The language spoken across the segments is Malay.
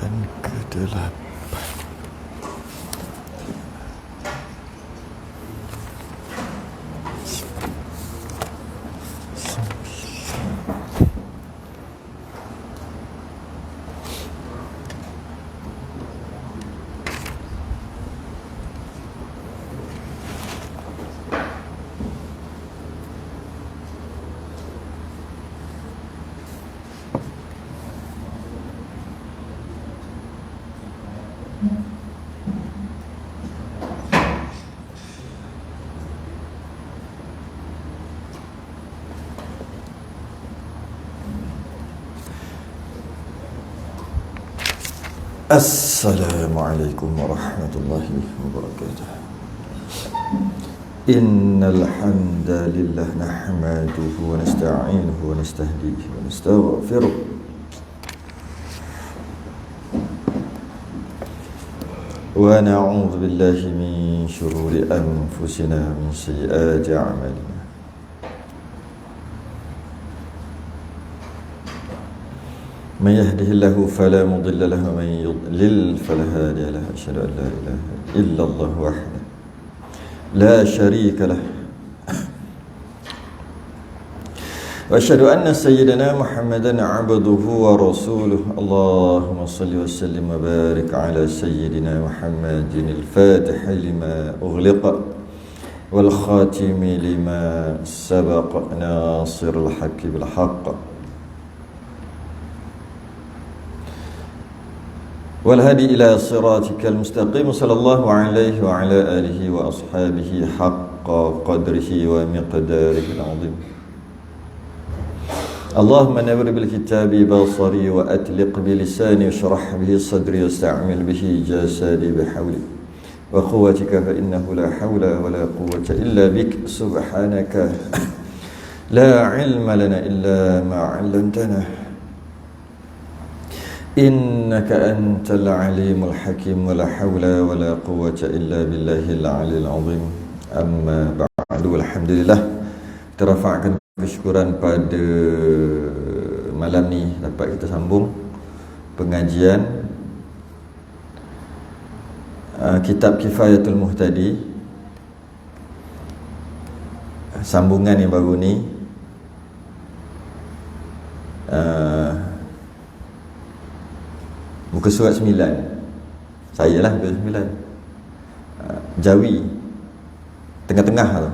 dan ke-8. Assalamualaikum warahmatullahi wabarakatuh. Innal hamdalillah nahmaduhu wa nasta'inuhu wa nastahdihi wa nastaghfiruh. Wa na'udzu billahi min shururi anfusina min sayyiati a'malina. من يهده الله فلا مضل له ومن يضلل فلا هادي له أشهد أن لا إله إلا الله وحده لا شريك له وأشهد أن سيدنا محمدا عبده ورسوله اللهم صل وسلم وبارك على سيدنا محمد الفاتح لما أغلق والخاتم لما سبق ناصر الحق بالحق والهدي إلى صراطك المستقيم صلى الله عليه وعلى آله وأصحابه حق قدره ومقداره العظيم اللهم نور بالكتاب بصري وأتلق بلساني واشرح به صدري واستعمل به جسدي بحولي وقوتك فإنه لا حول ولا قوة إلا بك سبحانك لا علم لنا إلا ما علمتنا إنك أنت العليم الحكيم ولا حول ولا قوة إلا بالله العلي العظيم أما بعد alhamdulillah kita rafa'kan kesyukuran pada malam ni dapat kita sambung pengajian kitab Kifayatul Muhtadi, sambungan yang baru ni muka surat 9. Saya lah muka 9. Jawi tengah-tengah tu.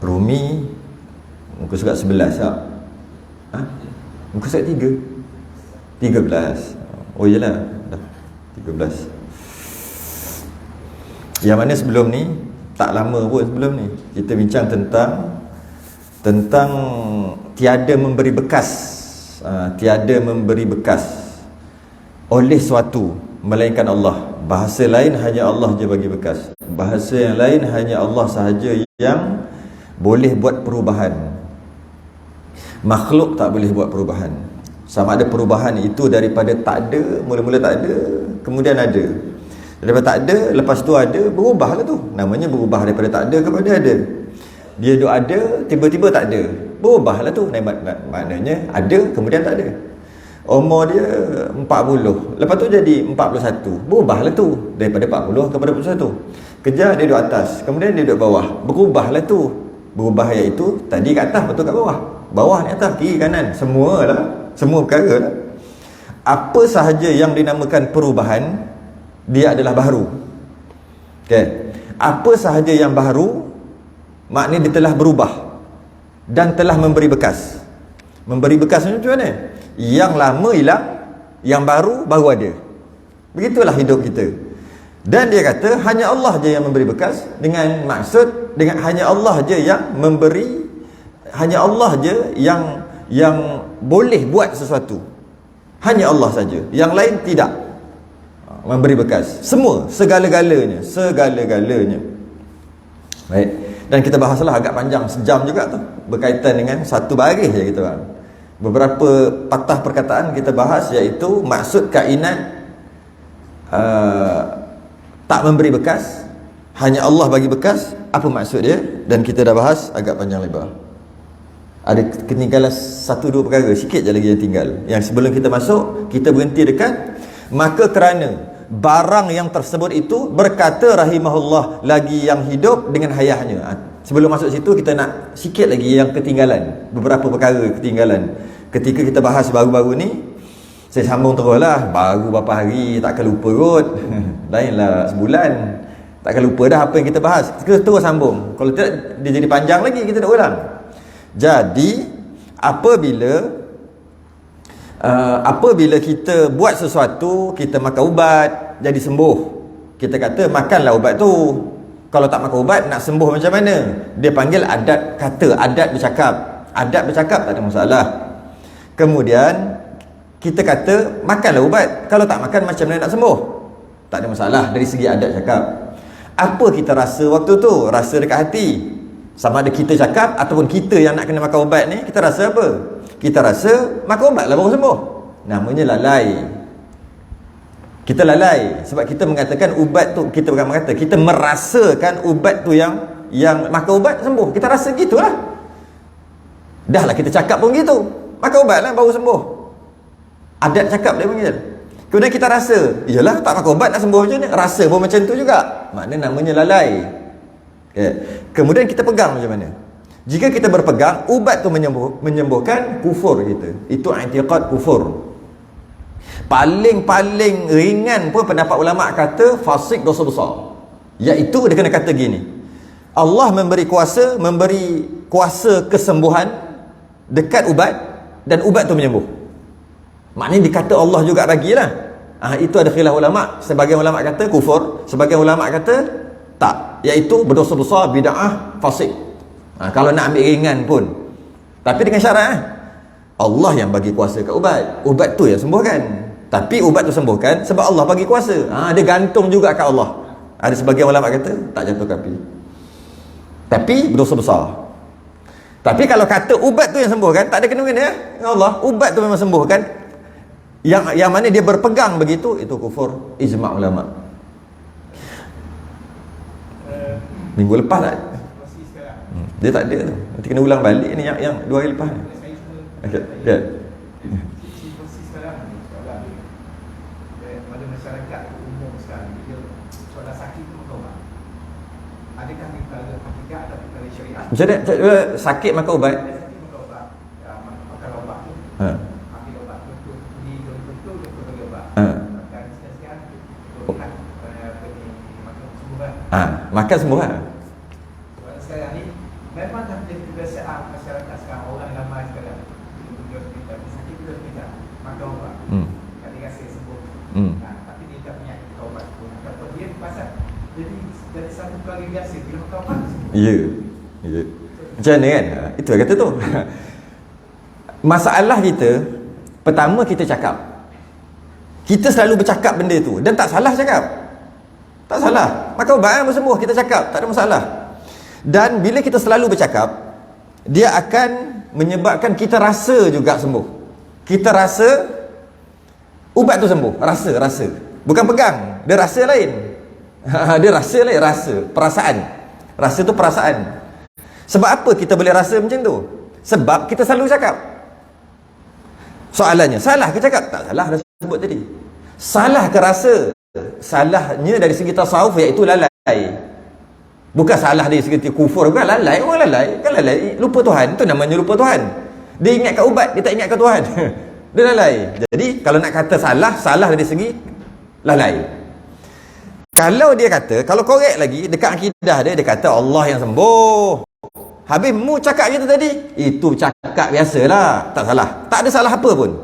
Rumi muka surat 11 tak? Muka surat 3. 13. Oh iyalah, dah 13. Yang mana sebelum ni, tak lama pun sebelum ni, kita bincang tentang tiada memberi bekas. Tiada memberi bekas oleh suatu melainkan Allah. Bahasa lain hanya Allah je bagi bekas. Bahasa yang lain hanya Allah sahaja yang boleh buat perubahan. Makhluk tak boleh buat perubahan. Sama ada perubahan itu daripada tak ada, mula-mula tak ada, kemudian ada. Daripada tak ada, lepas tu ada, berubahlah tu. Namanya berubah daripada tak ada kepada ada. Dia duk ada, tiba-tiba tak ada, berubahlah tu. Maknanya ada, kemudian tak ada. Umur dia 40, lepas tu jadi 41, berubahlah tu daripada 40 kepada 41. Kerja dia duduk atas, kemudian dia duduk bawah, berubahlah tu. Berubah iaitu tadi kat atas, betul kat bawah, bawah ni atas, kiri kanan, semua perkara lah. Apa sahaja yang dinamakan perubahan, dia adalah baharu. Okay. Apa sahaja yang baharu, maknanya dia telah berubah dan telah memberi bekas. Memberi bekas macam mana? Yang lama hilang, yang baru ada. Begitulah hidup kita. Dan dia kata hanya Allah je yang memberi bekas, dengan maksud dengan hanya Allah je yang memberi, hanya Allah je yang boleh buat sesuatu. Hanya Allah saja, yang lain tidak memberi bekas. Semua, segala-galanya. Baik. Dan kita bahaslah agak panjang, sejam juga tu, berkaitan dengan satu baris je kita faham. Beberapa patah perkataan kita bahas, iaitu maksud kainat tak memberi bekas, hanya Allah bagi bekas. Apa maksud dia? Dan kita dah bahas agak panjang lebar. Ada ketinggalan 1-2 perkara, sikit je lagi yang tinggal. Yang sebelum kita masuk, kita berhenti dekat Maka kerana barang yang tersebut itu, berkata rahimahullah, lagi yang hidup dengan hayahnya. Sebelum masuk situ, kita nak sikit lagi yang ketinggalan, beberapa perkara ketinggalan ketika kita bahas baru-baru ni. Saya sambung terus lah, baru berapa hari, takkan lupa kot. Lainlah sebulan, takkan lupa dah apa yang kita bahas. Kita terus sambung, kalau tidak dia jadi panjang lagi, kita nak ulang. Jadi apabila kita buat sesuatu, kita makan ubat jadi sembuh, kita kata makanlah ubat tu. Kalau tak makan ubat nak sembuh macam mana? Dia panggil adat kata, adat bercakap. Adat bercakap tak ada masalah. Kemudian kita kata makanlah ubat, kalau tak makan macam mana nak sembuh? Tak ada masalah dari segi adat cakap. Apa kita rasa waktu tu? Rasa dekat hati. Sama ada kita cakap ataupun kita yang nak kena makan ubat ni, kita rasa apa? Kita rasa makan ubat lah baru sembuh. Namanya lalai. Kita lalai sebab kita mengatakan ubat tu, kita bukan mengata, kita merasakan ubat tu yang makan ubat sembuh. Kita rasa gitulah. Dah lah kita cakap pun gitu, makan ubat lah baru sembuh. Adat cakap dia panggil. Kemudian kita rasa, iyalah tak makan ubat nak sembuh macam ni. Rasa pun macam tu juga. Maknanya namanya lalai. Okay. Kemudian kita pegang macam mana? Jika kita berpegang, ubat tu menyembuhkan kufur kita. Itu i'tiqad kufur. Paling ringan pun pendapat ulama kata fasik dosa besar. Iaitu dia kena kata gini, Allah memberi kuasa kesembuhan dekat ubat, dan ubat tu menyembuh. Maknanya dikata Allah juga bagilah. Itu ada khilaf ulama. Sebagian ulama kata kufur, sebagian ulama kata tak, iaitu berdosa besar, bid'ah, fasik. Kalau nak ambil ringan pun, tapi dengan syarat Allah yang bagi kuasa kat ubat, ubat tu yang sembuhkan. Tapi ubat tu sembuhkan sebab Allah bagi kuasa. Dia gantung juga kat Allah. Ada sebagian ulama kata tak jatuh kapi, tapi berdosa besar. Tapi kalau kata ubat tu yang sembuhkan, tak ada kena-mengena dengan Allah. Ubat tu memang sembuhkan, yang mana dia berpegang begitu, itu kufur, ijma' ulama. Minggu lepas tak? Dia tak ada tu. Nanti kena ulang balik ni yang 2 hari lepas ni. Okey. Ya. Situasi sekarang ni, soalan pada masyarakat umum sekarang, dia soalan sakit tu makan ubat. Adakah perkara hakikat atau perkara syariat? Macam mana? Sakit makan ubat? Sakit makan ubat. Makan ubat tu. Ambil ubat tu pergi betul-betul doktor bagi ubat. Makan sekian-sekian makan sembuh kan? Makan sembuh kan? Sekarang ni memang dah menjadi kebiasaan masyarakat sekarang, orang ramai sekarang pergi hospital, sakit pergi hospital, makan ubat, kan dia rasa sembuh. Tapi dia tak punya ubat pun, ataupun dia pasal jadi satu perkara biasa bila makan ubat. Ya. Macam mana kan? Itu yang kata tu. Masalah kita, pertama kita cakap, kita selalu bercakap benda tu, dan tak salah cakap, tak salah. Makan ubat kan sembuh, kita cakap, tak ada masalah. Dan bila kita selalu bercakap, dia akan menyebabkan kita rasa juga sembuh. Kita rasa ubat tu sembuh. Rasa. Bukan pegang. Dia rasa lain. Dia rasa lain. Perasaan. Rasa tu perasaan. Sebab apa kita boleh rasa macam tu? Sebab kita selalu cakap. Soalannya, salah ke cakap? Tak salah, dah sebut tadi. Salah ke rasa? Salahnya dari segi tasawuf, iaitu lalai. Bukan salah dari segi kufur, bukan lalai. Orang lalai, kan lalai, lupa Tuhan. Itu namanya lupa Tuhan. Dia ingat kat ubat, dia tak ingat kat Tuhan. Dia lalai. Jadi kalau nak kata salah dari segi lalai. Kalau dia kata, kalau korek lagi dekat akidah dia kata Allah yang sembuh. Habis mu cakap gitu tadi, itu cakap biasalah, tak salah. Tak ada salah apa pun.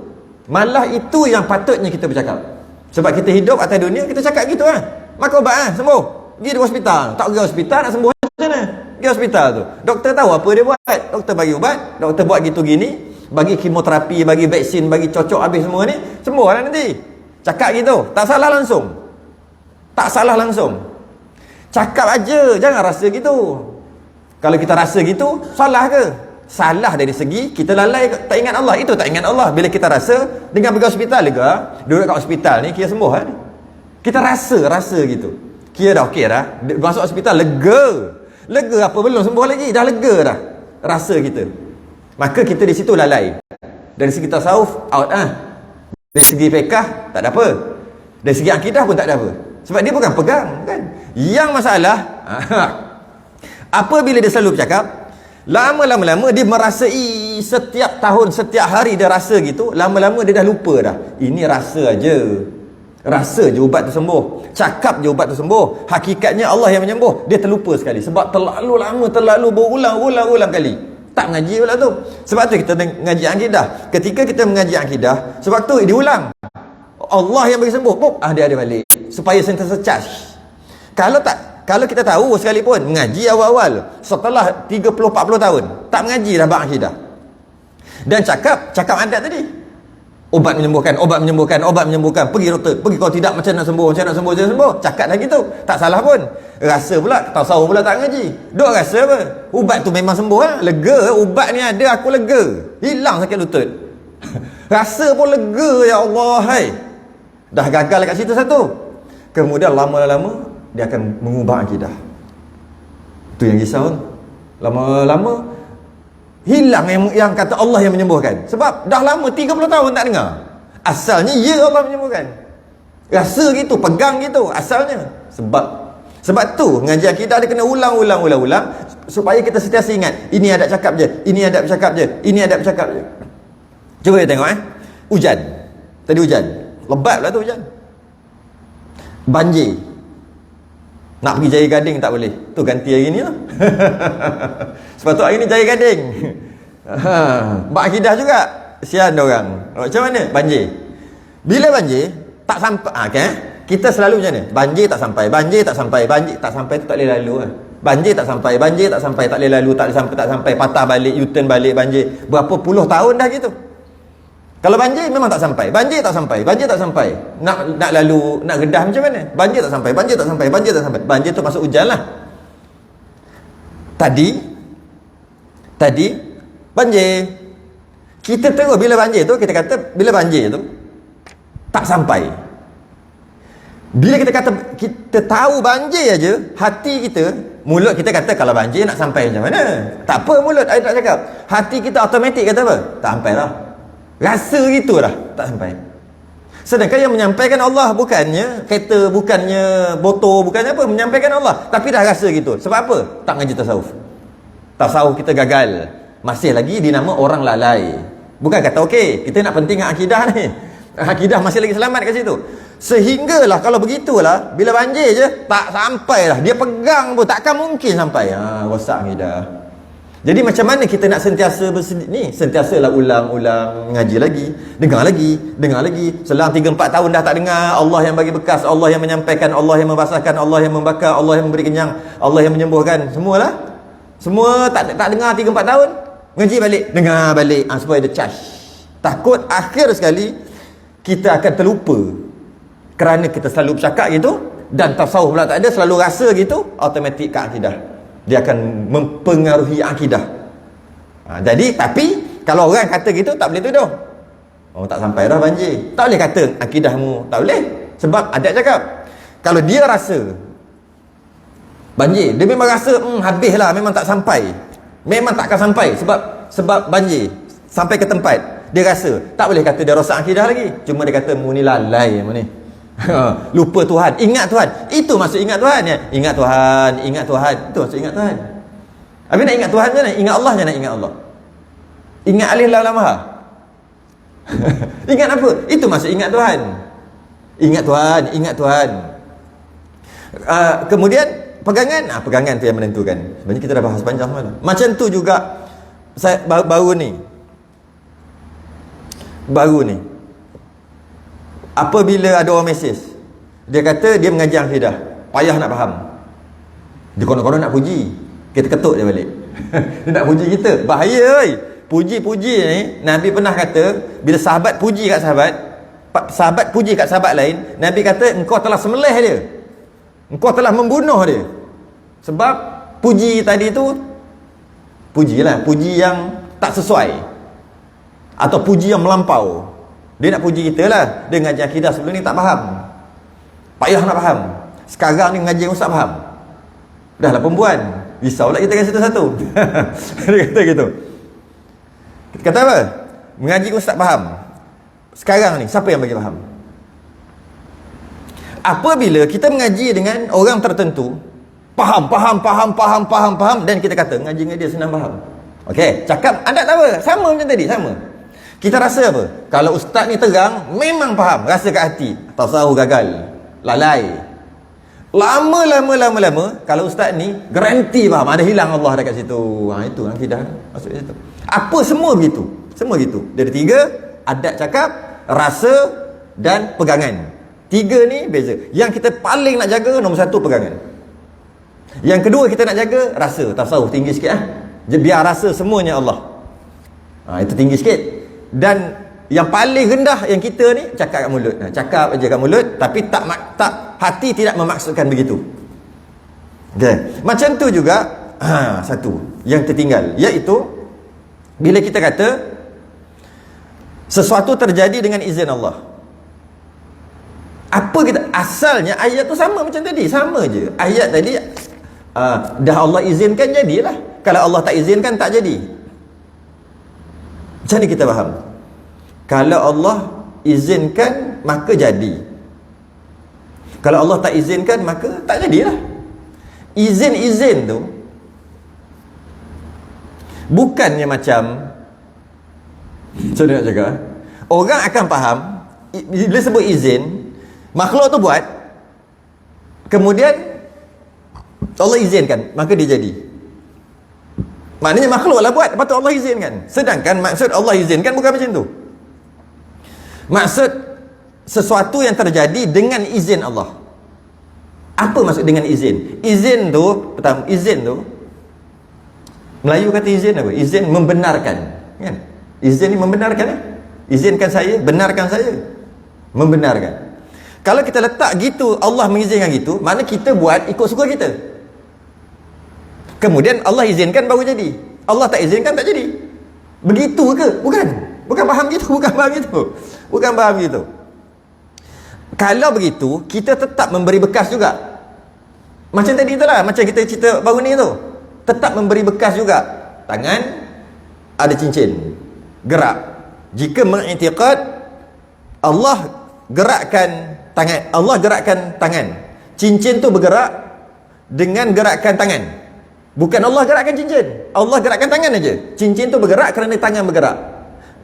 Malah itu yang patutnya kita bercakap. Sebab kita hidup atas dunia, kita cakap gitu lah. Makan ubat sembuh. Pergi di hospital. Tak pergi hospital nak sembuh macam mana? Pergi hospital tu. Doktor tahu apa dia buat. Doktor bagi ubat, doktor buat gitu gini, bagi kemoterapi, bagi vaksin, bagi cocok habis semua ni, sembuh lah nanti. Cakap gitu. Tak salah langsung. Tak salah langsung. Cakap aja, jangan rasa gitu. Kalau kita rasa gitu, salah ke? Salah dari segi kita lalai, tak ingat Allah. Itu tak ingat Allah. Bila kita rasa, dengan pergi hospital lega, duduk kat hospital ni, kira sembuh kan? Kita rasa gitu. Kira dah okey dah. Masuk hospital, lega. Lega apa? Belum sembuh lagi. Dah lega dah. Rasa kita. Maka kita di situ lalai. Dari segi tasawuf, out Dari segi fiqh, tak ada apa. Dari segi akidah pun tak ada apa. Sebab dia bukan pegang kan. Yang masalah apabila dia selalu bercakap, lama-lama dia merasai setiap tahun, setiap hari dia rasa gitu, lama-lama dia dah lupa dah. Ini rasa aja. Rasa je ubat tu sembuh. Cakap je ubat tu sembuh. Hakikatnya Allah yang menyembuh. Dia terlupa sekali. Sebab terlalu lama, terlalu berulang-ulang kali. Tak mengaji pula tu. Sebab tu kita mengaji akidah. Ketika kita mengaji akidah, sebab tu diulang. Allah yang bagi sembuh. Dia ada balik. Supaya sentiasa charge. Kalau kita tahu sekalipun mengaji awal-awal, setelah 30-40 tahun tak mengaji dah bab akidah. Dan cakap adat tadi. Obat menyembuhkan. Pergi doktor. Pergi, kalau tidak macam nak sembuh. Cakap dah gitu. Tak salah pun. Rasa pula, tasawuf pula tak mengaji. Duk rasa apa? Ubat tu memang sembuh lah. Lega, ubat ni ada, aku lega. Hilang sakit lutut. Rasa pun lega, ya Allah, hai. Dah gagal kat situ satu. Kemudian lama-lama dia akan mengubah akidah. Tu yang risau. Lama-lama hilang yang kata Allah yang menyembuhkan. Sebab dah lama 30 tahun tak dengar. Asalnya ya Allah menyembuhkan. Rasa gitu, pegang gitu asalnya. Sebab tu mengaji akidah dia kena ulang supaya kita sentiasa ingat. Ini adab cakap je. Cuba kita tengok hujan. Tadi hujan. Lebat lah tu hujan. Banjir. Nak pergi Jaya Gading tak boleh. Tu ganti hari ni lah. Sebab tu hari ni Jaya Gading. Bak akidah juga. Sian orang. Macam mana? Banjir. Bila banjir, tak sampai. Okay? Kita selalu macam mana? Banjir tak sampai tu tak boleh lalu. Banjir tak sampai, tak boleh lalu, tak sampai, patah balik, U-turn balik, banjir. Berapa puluh tahun dah gitu. Kalau banjir memang tak sampai. Banjir tak sampai. Nak lalu, nak gedah macam mana? Banjir tak sampai. Banjir tu masuk hujan lah. Tadi banjir. Kita terus bila banjir tu, kita kata bila banjir tu tak sampai. Bila kita kata kita tahu banjir aja, hati kita, mulut kita kata kalau banjir nak sampai macam mana? Tak apa mulut tak cakap. Hati kita automatik kata apa? Tak sampai lah. Rasa gitu dah, tak sampai. Sedangkan yang menyampaikan Allah bukannya kereta, bukannya botol, bukannya apa, menyampaikan Allah. Tapi dah rasa gitu. Sebab apa? Tak ngaji tasawuf. Tasawuf kita gagal. Masih lagi dinama orang lalai. Bukan kata okey, kita nak penting akidah ni. Akidah masih lagi selamat kat situ. Sehinggalah kalau begitulah, bila banjir je tak sampai lah. Dia pegang pun takkan mungkin sampai. Rosak akidah. Jadi macam mana kita nak sentiasa sentiasalah ulang-ulang, ngaji lagi, dengar lagi. Selang 3-4 tahun dah tak dengar. Allah yang bagi bekas, Allah yang menyampaikan, Allah yang membasahkan, Allah yang membakar, Allah yang memberi kenyang, Allah yang menyembuhkan. Semualah. Semua tak dengar 3-4 tahun. Ngaji balik, dengar balik, supaya ada charge. Takut akhir sekali kita akan terlupa. Kerana kita selalu bercakap gitu, dan tasawuf pula tak ada, selalu rasa gitu, automatik ke akidah. Dia akan mempengaruhi akidah. Jadi, tapi kalau orang kata gitu, tak boleh tuduh. Tak sampai dah banjir. Tak boleh kata akidahmu. Tak boleh. Sebab ada cakap. Kalau dia rasa banjir, dia memang rasa habislah, memang tak sampai. Memang tak akan sampai. Sebab banjir. Sampai ke tempat. Dia rasa. Tak boleh kata dia rosak akidah lagi. Cuma dia kata, mu ni lalai mu ni. Lupa Tuhan, ingat Tuhan. Itu maksud ingat Tuhan ya. Ingat Tuhan. Itu maksud ingat Tuhan. Habis nak ingat Tuhan macam mana? Ingat Allah je nak ingat Allah. Ingat alih lam maha. Ingat apa? Itu maksud ingat Tuhan. Ingat Tuhan. Kemudian pegangan tu yang menentukan. Sebenarnya kita dah bahas panjang semalam. Macam tu juga saya baru ni. Apabila ada orang mesej, dia kata dia mengaji akidah, payah nak faham. Dia konon-konon nak puji. Kita ketuk dia balik. Dia nak puji kita. Bahaya oi. Puji-puji ni, Nabi pernah kata, bila sahabat puji kat sahabat puji kat sahabat lain, Nabi kata engkau telah sembelih dia. Engkau telah membunuh dia. Sebab puji tadi tu pujilah, puji yang tak sesuai. Atau puji yang melampau. Dia nak puji kita lah. Dia ngaji akidah sebelum ni tak faham. Payah nak faham. Sekarang ni ngaji ustaz faham. Dah lah perempuan. Risaulah kita kasi satu-satu. Dia kata gitu. Kita kata apa? Mengaji ustaz faham. Sekarang ni siapa yang bagi faham? apabila kita mengaji dengan orang tertentu, faham, dan kita kata ngaji dengan dia senang faham. Okey, cakap anda tak apa, sama macam tadi, sama. Kita rasa apa? Kalau ustaz ni terang, memang faham, rasa kat hati. Tasawuf gagal, lalai. Lama, kalau ustaz ni garanti faham, ada hilang Allah dekat situ. Itu akidah masuk situ. Apa semua begitu? Semua gitu. Dari 3, adat cakap, rasa dan pegangan. 3 ni beza. Yang kita paling nak jaga, nombor 1 pegangan. Yang kedua kita nak jaga rasa. Tasawuf tinggi sikit biar rasa semuanya Allah. Itu tinggi sikit. Dan yang paling rendah yang kita ni cakap kat mulut. Cakap aja kat mulut, tapi tak hati tidak memaksudkan begitu. Okey. Macam tu juga satu yang tertinggal, iaitu bila kita kata sesuatu terjadi dengan izin Allah. Apa kita asalnya ayat tu sama macam tadi, sama je. Ayat tadi dah Allah izinkan jadilah. Kalau Allah tak izinkan tak jadi. Macam ni kita faham. Kalau Allah izinkan maka jadi. Kalau Allah tak izinkan maka tak jadilah. Izin-izin tu bukannya macam, macam nak cakap, orang akan faham bila sebut izin, makhluk tu buat, kemudian Allah izinkan maka dia jadi. Maknanya makhluk lah buat, lepas tu Allah izinkan. Sedangkan maksud Allah izinkan bukan macam tu. Maksud sesuatu yang terjadi dengan izin Allah. Apa maksud dengan izin? Izin tu, pertama, izin tu Melayu kata izin apa? Izin membenarkan, kan? Izin ni membenarkan, izinkan saya, benarkan saya, membenarkan. Kalau kita letak gitu, Allah mengizinkan gitu, makna kita buat ikut suka kita. Kemudian Allah izinkan baru jadi. Allah tak izinkan tak jadi. Begitu ke? Bukan. Bukan faham gitu, bukan faham gitu. Bukan faham gitu. Kalau begitu, kita tetap memberi bekas juga. Macam tadi itulah, macam kita cerita baru ni tu. Tetap memberi bekas juga. Tangan ada cincin, gerak. Jika mengiktikad Allah gerakkan tangan, Allah gerakkan tangan, cincin tu bergerak dengan gerakkan tangan. Bukan Allah gerakkan cincin, Allah gerakkan tangan aja. Cincin tu bergerak kerana tangan bergerak.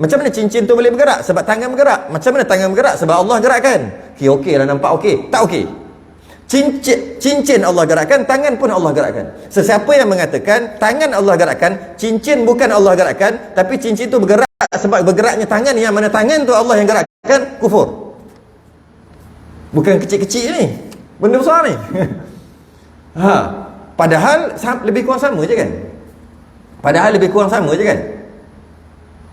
Macam mana cincin tu boleh bergerak? Sebab tangan bergerak. Macam mana tangan bergerak? Sebab Allah gerakkan. Okey lah, nampak okey? Tak okey. Cincin Allah gerakkan, tangan pun Allah gerakkan. Sesiapa yang mengatakan tangan Allah gerakkan, cincin bukan Allah gerakkan, tapi cincin tu bergerak sebab bergeraknya tangan, yang mana tangan tu Allah yang gerakkan, kufur. Bukan kecil-kecil ni, benda besar ni. Padahal lebih kurang sama je kan? Padahal lebih kurang sama je kan?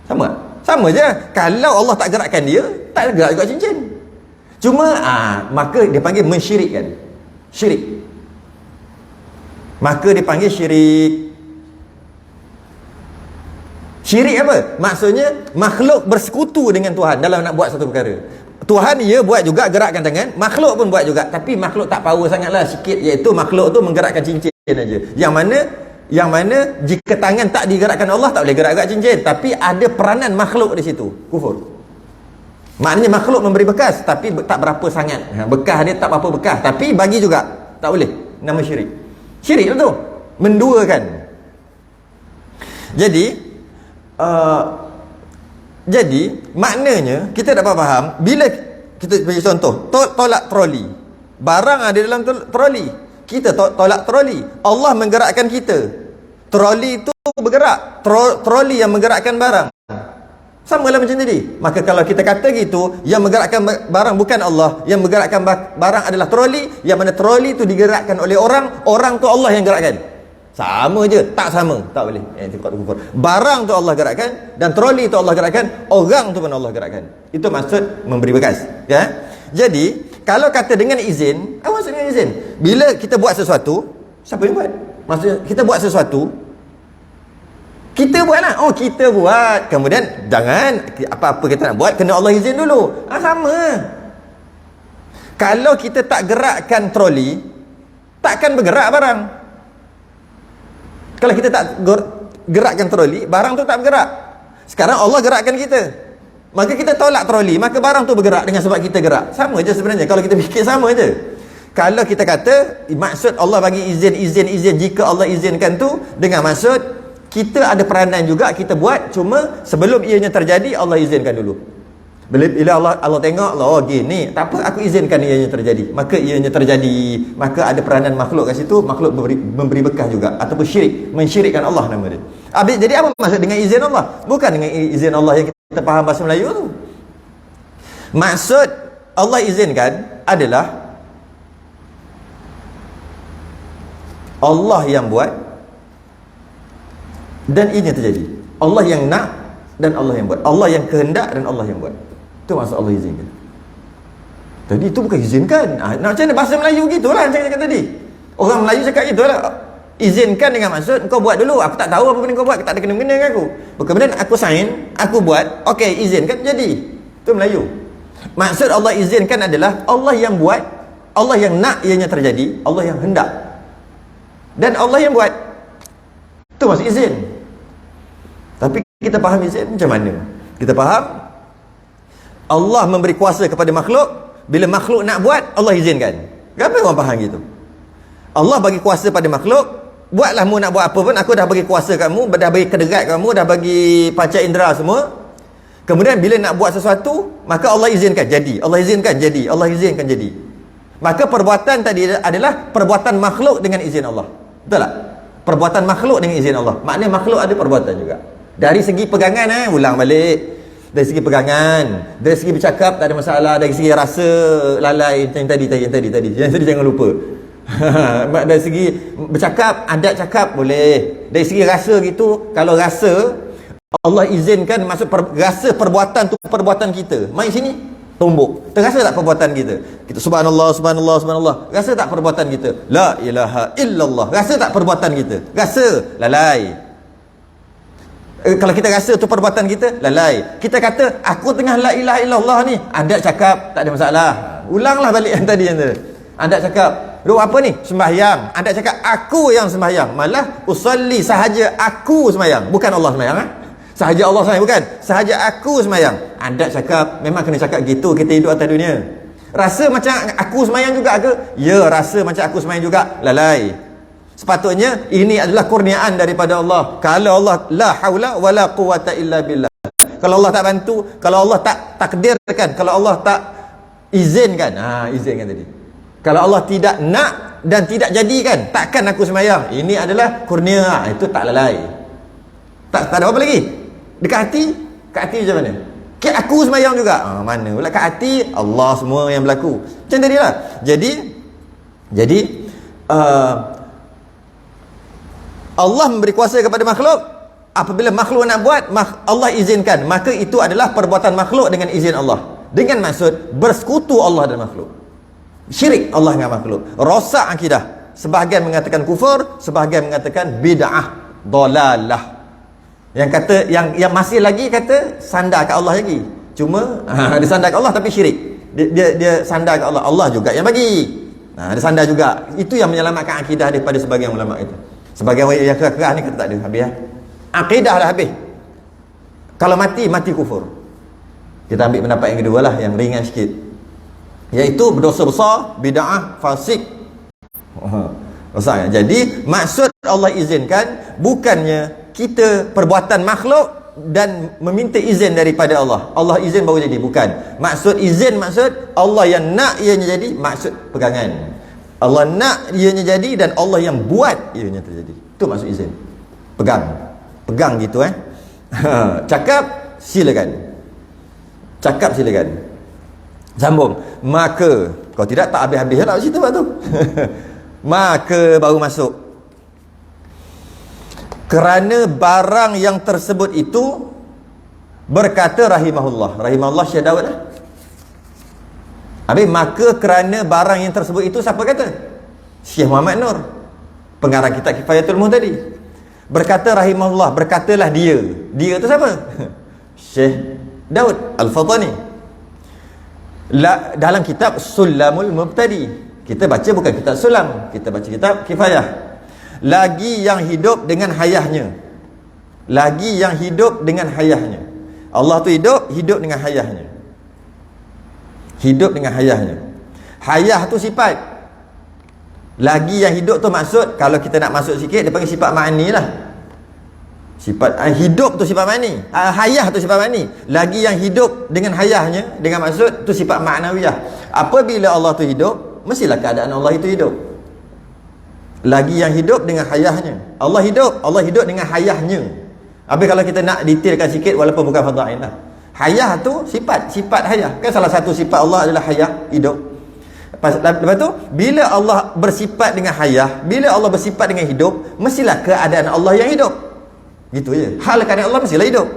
Sama? Sama je. Kalau Allah tak gerakkan dia, tak gerak juga cincin. Cuma maka dia panggil mensyirikkan. Syirik. Maka dia panggil syirik. Syirik apa? Maksudnya makhluk bersekutu dengan Tuhan dalam nak buat satu perkara. Tuhan ia buat juga gerakkan tangan, makhluk pun buat juga, tapi makhluk tak power sangatlah, sikit, iaitu makhluk tu menggerakkan cincin aja. Yang mana jika tangan tak digerakkan Allah, tak boleh gerak-gerak cincin, tapi ada peranan makhluk di situ. Kufur. Maknanya makhluk memberi bekas tapi tak berapa sangat. Bekas dia tak berapa bekas, tapi bagi juga. Tak boleh. Nama syirik. Syirik tu menduakan. Jadi maknanya kita dapat faham bila kita bagi contoh, tolak troli. Barang ada dalam troli. Kita tolak troli. Allah menggerakkan kita. Troli itu bergerak. Troli yang menggerakkan barang. Sama lah macam tadi. Maka kalau kita kata gitu, yang menggerakkan barang bukan Allah, yang menggerakkan barang adalah troli, yang mana troli itu digerakkan oleh orang, orang tu Allah yang gerakkan. Sama je, tak sama, tak boleh. Barang tu Allah gerakkan dan troli tu Allah gerakkan, orang tu pun Allah gerakkan. Itu maksud memberi bekas, ya. Jadi, kalau kata dengan izin, apa maksud dengan izin? Bila kita buat sesuatu, siapa yang buat? Maksudnya kita buat sesuatu, kita buatlah. Oh, kita buat. Kemudian jangan apa-apa kita nak buat kena Allah izin dulu. Sama. Kalau kita tak gerakkan troli, takkan bergerak barang. Kalau kita tak gerakkan troli, barang tu tak bergerak. Sekarang Allah gerakkan kita. maka kita tolak troli, maka barang tu bergerak dengan sebab kita gerak. Sama je sebenarnya. Kalau kita fikir sama je. Kalau kita kata maksud Allah bagi izin jika Allah izinkan tu dengan maksud kita ada peranan juga, kita buat, cuma sebelum ianya terjadi Allah izinkan dulu. Bila Allah tengok Allah, oh gini, tak apa, aku izinkan ianya terjadi, maka ianya terjadi, maka ada peranan makhluk kat situ, makhluk memberi bekah juga, ataupun mensyirikkan Allah nama dia. Jadi apa maksud dengan izin Allah? Bukan dengan izin Allah yang kita faham bahasa Melayu tu. Maksud Allah izinkan adalah Allah yang buat dan ini terjadi. Allah yang nak dan Allah yang buat. Allah yang kehendak dan Allah yang buat. Itu maksud Allah izinkan. Tadi itu bukan izinkan. Nak macam mana bahasa Melayu gitulah yang saya cakap tadi. Orang Melayu cakap gitulah. Izinkan dengan maksud kau buat dulu. Aku tak tahu apa benda kau buat, tak ada kena-mena dengan aku. Kemudian aku sign, aku buat, okey, izinkan jadi. Itu Melayu. Maksud Allah izinkan adalah Allah yang buat, Allah yang nak ianya terjadi, Allah yang hendak. Dan Allah yang buat. Itu maksud izin. Tapi kita faham izin macam mana? Kita faham Allah memberi kuasa kepada makhluk. Bila makhluk nak buat, Allah izinkan. Kenapa orang faham gitu? Allah bagi kuasa pada makhluk. Buatlah mu nak buat apa pun, aku dah bagi kuasa kamu, dah bagi kederat kamu, dah bagi panca indera semua. Kemudian bila nak buat sesuatu, maka Allah izinkan jadi. Allah izinkan jadi. Allah izinkan jadi. Maka perbuatan tadi adalah perbuatan makhluk dengan izin Allah. Betul tak? Perbuatan makhluk dengan izin Allah. Maknanya makhluk ada perbuatan juga. Dari segi pegangan, ulang balik. Dari segi pegangan, dari segi bercakap tak ada masalah, dari segi rasa lalai yang tadi jangan lupa. Dari segi bercakap, adat cakap boleh. Dari segi rasa gitu, kalau rasa Allah izinkan, maksud rasa perbuatan tu perbuatan kita. Main sini tumbuk. Terasa tak perbuatan kita? Kita subhanallah, subhanallah, subhanallah. Rasa tak perbuatan kita? La ilaha illallah. Rasa tak perbuatan kita? Rasa, lalai. Kalau kita rasa tu perbuatan kita, lalai. Kita kata aku tengah la ilaha illallah ni, adat cakap tak ada masalah. Ulanglah balik yang tadi yang tu. Adat cakap, lu apa ni? Sembahyang. Adat cakap aku yang sembahyang. Malah usalli, sahaja aku sembahyang, bukan Allah sembahyang. Sahaja Allah sembahyang, bukan. Sahaja aku sembahyang. Adat cakap, memang kena cakap gitu kita hidup atas dunia. Rasa macam aku sembahyang juga ke? Ya, rasa macam aku sembahyang juga. Lalai. Sepatutnya ini adalah kurniaan daripada Allah. Kalau Allah la haula wala quwata illa billah. Kalau Allah tak bantu, kalau Allah tak takdirkan, kalau Allah tak izinkan, izinkan tadi. Kalau Allah tidak nak dan tidak jadikan, takkan aku sembahyang. Ini adalah kurnia. Itu tak lalai. Tak ada apa lagi. Dekat hati, kat hati macam mana? Aku sembahyang juga. Mana pula kat hati, Allah semua yang berlaku. Macam tadilah. Jadi Allah memberi kuasa kepada makhluk. Apabila makhluk nak buat, Allah izinkan, maka itu adalah perbuatan makhluk dengan izin Allah. Dengan maksud bersekutu Allah dan makhluk. Syirik Allah dengan makhluk. Rosak akidah. Sebahagian mengatakan kufur, sebahagian mengatakan bid'ah, dalalah. Yang kata yang masih lagi kata sandar kat Allah lagi. Cuma dia sandar kat Allah tapi syirik. Dia sandar kat Allah. Allah juga yang bagi. Dia sandar juga. Itu yang menyelamatkan akidah daripada sebagian ulama itu. Sebagian yang keras ni kata tak ada, habis ya. Akidah dah habis. Kalau mati kufur. Kita ambil pendapat yang kedua lah, yang ringan sikit. Iaitu berdosa besar, bid'ah, fasik. Jadi maksud Allah izinkan bukannya kita perbuatan makhluk dan meminta izin daripada Allah. Allah izin baru jadi, bukan. Maksud izin, maksud Allah yang nak ianya jadi, maksud pegangan. Allah nak ianya jadi dan Allah yang buat ianya terjadi. Itu maksud izin. Pegang gitu Cakap silakan. Sambung. Maka kalau tidak tak habis-habis lah cerita tu. Maka baru masuk. Kerana barang yang tersebut itu, berkata rahimahullah. Rahimahullah Syekh Daud lah. Habis maka kerana barang yang tersebut itu, siapa kata? Syekh Muhammad Nur, pengarang kitab Kifayatul Muhtadi. Berkata rahimahullah, berkatalah dia. Dia tu siapa? Syekh Daud Al-Fatani. Dalam kitab Sulamul Mubtadi. Kita baca bukan kitab Sulam, kita baca kitab Kifayah. Lagi yang hidup dengan hayahnya. Allah tu hidup, hidup dengan hayahnya. Hidup dengan hayahnya. Hayah tu sifat. Lagi yang hidup tu maksud, kalau kita nak masuk sikit, dia panggil sifat ma'ani lah. Sifat hidup tu sifat ma'ani. Hayah tu sifat ma'ani. Lagi yang hidup dengan hayahnya, dengan maksud tu sifat ma'nawiyah. Apabila Allah tu hidup, mestilah keadaan Allah itu hidup. Lagi yang hidup dengan hayahnya. Allah hidup dengan hayahnya. Habis kalau kita nak detailkan sikit, walaupun bukan fardhu ain lah. Hayah tu sifat hayah. Kan salah satu sifat Allah adalah hayah, hidup. Lepas tu, bila Allah bersifat dengan hayah, bila Allah bersifat dengan hidup, mestilah keadaan Allah yang hidup. Gitu je. Hal keadaan Allah mestilah hidup.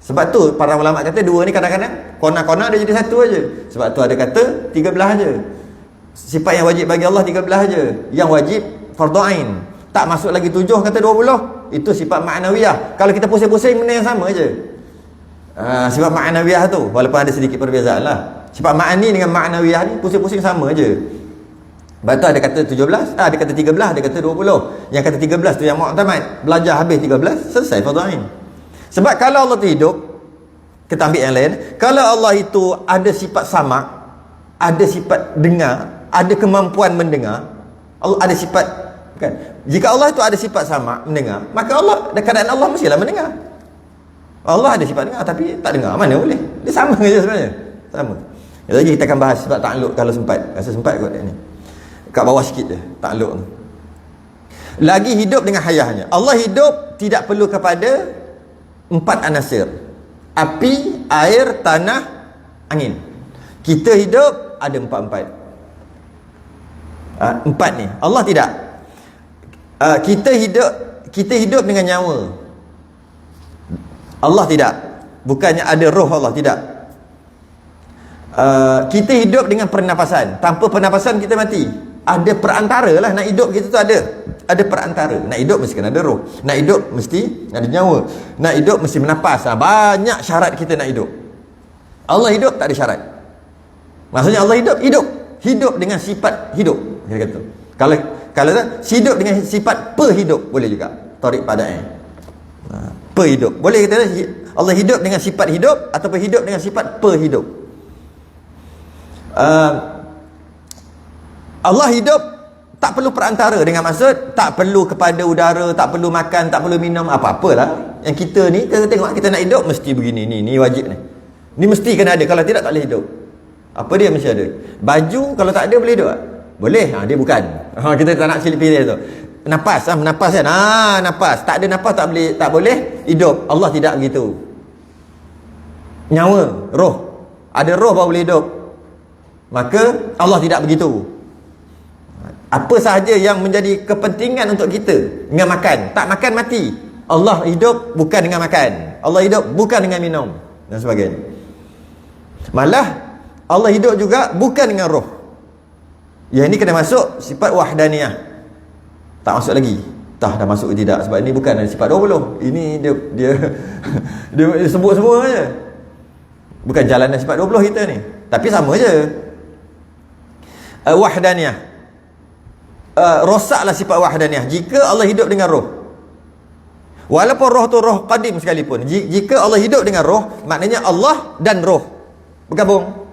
Sebab tu para ulama kata dua ni kadang-kadang kona-kona dia jadi satu aja. Sebab tu ada kata 13 aja. Sifat yang wajib bagi Allah 13 aja. Yang wajib fardhu ain. Tak masuk lagi 7 kata 20. Itu sifat ma'nawiyah. Kalau kita pusing-pusing benda yang sama aje. Sifat ma'nawiyah tu walaupun ada sedikit perbezaan lah. Sifat ma'ani dengan ma'nawiyah ni pusing-pusing sama aje. Lepas tu ada kata 17, ada kata 13, ada kata 20. Yang kata 13 tu yang mu'tamad. Belajar habis 13, selesai fardhu ain. Sebab kalau Allah tu hidup, kita ambil yang lain. Kalau Allah itu ada sifat sama, ada sifat dengar, ada kemampuan mendengar, Allah ada sifat, kan? Jika Allah itu ada sifat sama, mendengar, maka Allah, keadaan Allah mestilah mendengar. Allah ada sifat dengar tapi tak dengar, mana boleh? Dia sama saja sebenarnya. Sama. Lagi kita akan bahas sebab takluk kalau sempat. Rasa sempat kot ni. Kat bawah sikit je, takluk tu. Lagi hidup dengan hayahnya. Allah hidup tidak perlu kepada 4 anasir. Api, air, tanah, angin. Kita hidup ada 4. 4 ni. Allah tidak. Kita hidup dengan nyawa. Allah tidak. Bukannya ada roh Allah, tidak. Kita hidup dengan pernafasan. Tanpa pernafasan kita mati. Ada perantara lah. Nak hidup kita tu ada perantara. Nak hidup mesti kena ada roh. Nak hidup mesti ada nyawa. Nak hidup mesti menapas. Banyak syarat kita nak hidup. Allah hidup tak ada syarat. Maksudnya Allah hidup dengan sifat hidup. Kita kata. Kalau hidup dengan sifat perhidup boleh juga. Tarik padanya. Perhidup. Boleh kita Allah hidup dengan sifat hidup ataupun hidup dengan sifat perhidup. Allah hidup tak perlu perantara, dengan maksud tak perlu kepada udara, tak perlu makan, tak perlu minum, apa-apalah. Yang kita ni, kita tengok kita nak hidup mesti begini, ni wajib ni. Ni mesti kena ada, kalau tidak tak boleh hidup. Apa dia mesti ada? Baju kalau tak ada boleh hidup tak? Boleh, dia bukan. Kita tak nak pilih tu. Napas, menapas kan? Napas. Tak ada napas tak boleh hidup. Allah tidak begitu. Nyawa, roh. Ada roh baru boleh hidup. Maka Allah tidak begitu. Apa sahaja yang menjadi kepentingan untuk kita dengan makan, tak makan mati. Allah hidup bukan dengan makan. Allah hidup bukan dengan minum dan sebagainya. Malah Allah hidup juga bukan dengan roh. Yang ini kena masuk sifat wahdaniyah. Tak masuk lagi. Dah masuk ke tidak, sebab ini bukan sifat 20. Ini dia dia sebut semua je. Bukan jalanan sifat 20 kita ni. Tapi sama je. Wahdaniyah. Rosaklah sifat wahdaniyah jika Allah hidup dengan roh. Walaupun roh tu roh qadim sekalipun, jika Allah hidup dengan roh, maknanya Allah dan roh bergabung,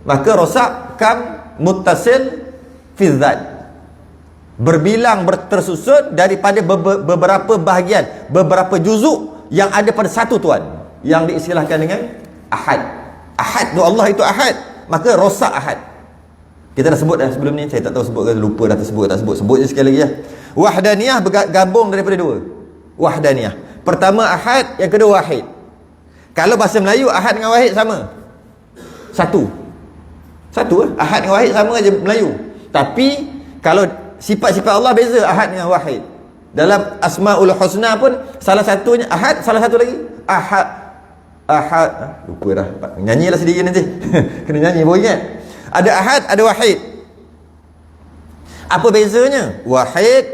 maka rosak kam muttasil fi dzat, berbilang tersusun daripada beberapa bahagian, beberapa juzuk yang ada pada satu tuan, yang diistilahkan dengan ahad. Ahad tu Allah itu ahad, maka rosak ahad. Kita dah sebut dah sebelum ni, saya tak tahu sebut ke, lupa dah tersebut tak sebut. Sebut je sekali lagi ya. Wahdaniyah bergabung daripada dua. Wahdaniyah. Pertama ahad, yang kedua wahid. Kalau bahasa Melayu ahad dengan wahid sama. Satu ahad dengan wahid sama aja Melayu. Tapi kalau sifat-sifat Allah beza ahad dengan wahid. Dalam Asmaul Husna pun salah satunya ahad, salah satu lagi ahad. Lupa dah. Nyanyilah sendiri nanti. Kena nyanyi baru ingat. Ada ahad, ada wahid. Apa bezanya? Wahid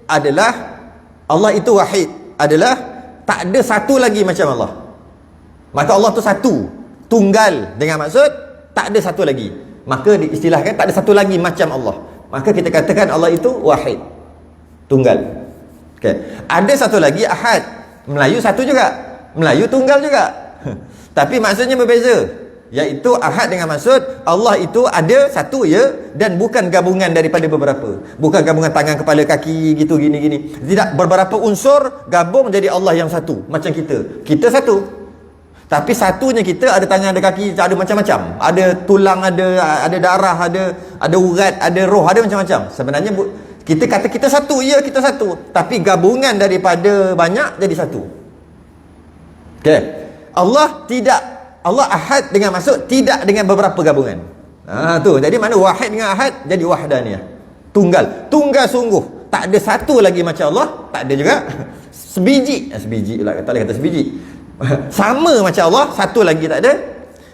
adalah Allah itu wahid, adalah tak ada satu lagi macam Allah. Maka Allah tu satu, tunggal, dengan maksud tak ada satu lagi. Maka diistilahkan tak ada satu lagi macam Allah. Maka kita katakan Allah itu wahid, tunggal. Okay. Ada satu lagi ahad. Melayu satu juga, Melayu tunggal juga. Tapi maksudnya berbeza, iaitu ahad dengan maksud Allah itu ada satu ya, dan bukan gabungan daripada beberapa. Bukan gabungan tangan, kepala, kaki gitu gini-gini. Tidak, beberapa unsur gabung jadi Allah yang satu. Macam kita satu. Tapi satunya kita ada tangan, ada kaki, ada macam-macam. Ada tulang, ada darah, ada urat, ada roh, ada macam-macam. Sebenarnya kita kata kita satu, ya kita satu. Tapi gabungan daripada banyak jadi satu. Okey. Allah tidak, Allah ahad dengan maksud tidak dengan beberapa gabungan. Tu. Jadi mana wahid dengan ahad jadi wahdaniyah. Tunggal sungguh. Tak ada satu lagi macam Allah, tak ada juga. Sebiji lah, tak boleh kata sebiji. Sama macam Allah, satu lagi tak ada.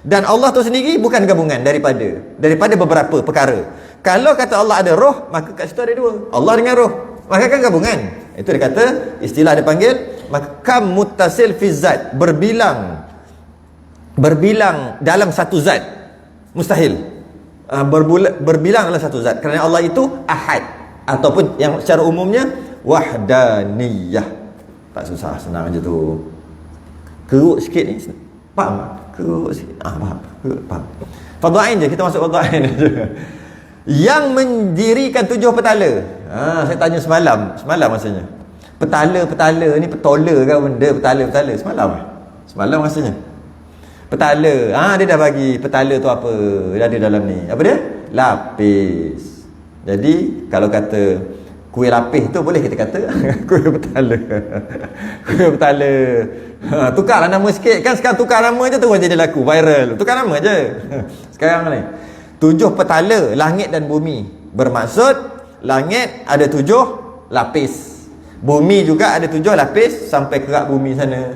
Dan Allah tu sendiri bukan gabungan daripada beberapa perkara. Kalau kata Allah ada roh, maka kat situ ada dua, Allah dengan roh, maka kan gabungan. Itu dia kata, istilah dia panggil makam muttasil fi zat, berbilang dalam satu zat mustahil. Berbilang dalam satu zat, kerana Allah itu ahad, ataupun yang secara umumnya wahdaniyah. Tak susah, senang je tu. Keruk sikit ni, faham? Keruk sikit, faham? Fadha'in je, kita masuk fadha'in je. Yang mendirikan 7 petala. Saya tanya semalam maksudnya. Petala ni petola ke benda, petala semalam maksudnya. Petala, dia dah bagi petala tu apa, dia ada dalam ni. Apa dia? Lapis. Jadi kalau kata kuih lapis tu boleh kita kata kuih petala. Kuih petala. Tukarlah nama sikit. Kan sekarang tukar nama je tu jadi laku, viral. Tukar nama je. Sekarang ni 7 petala langit dan bumi. Bermaksud langit ada 7 lapis. Bumi juga ada 7 lapis sampai kerak bumi sana.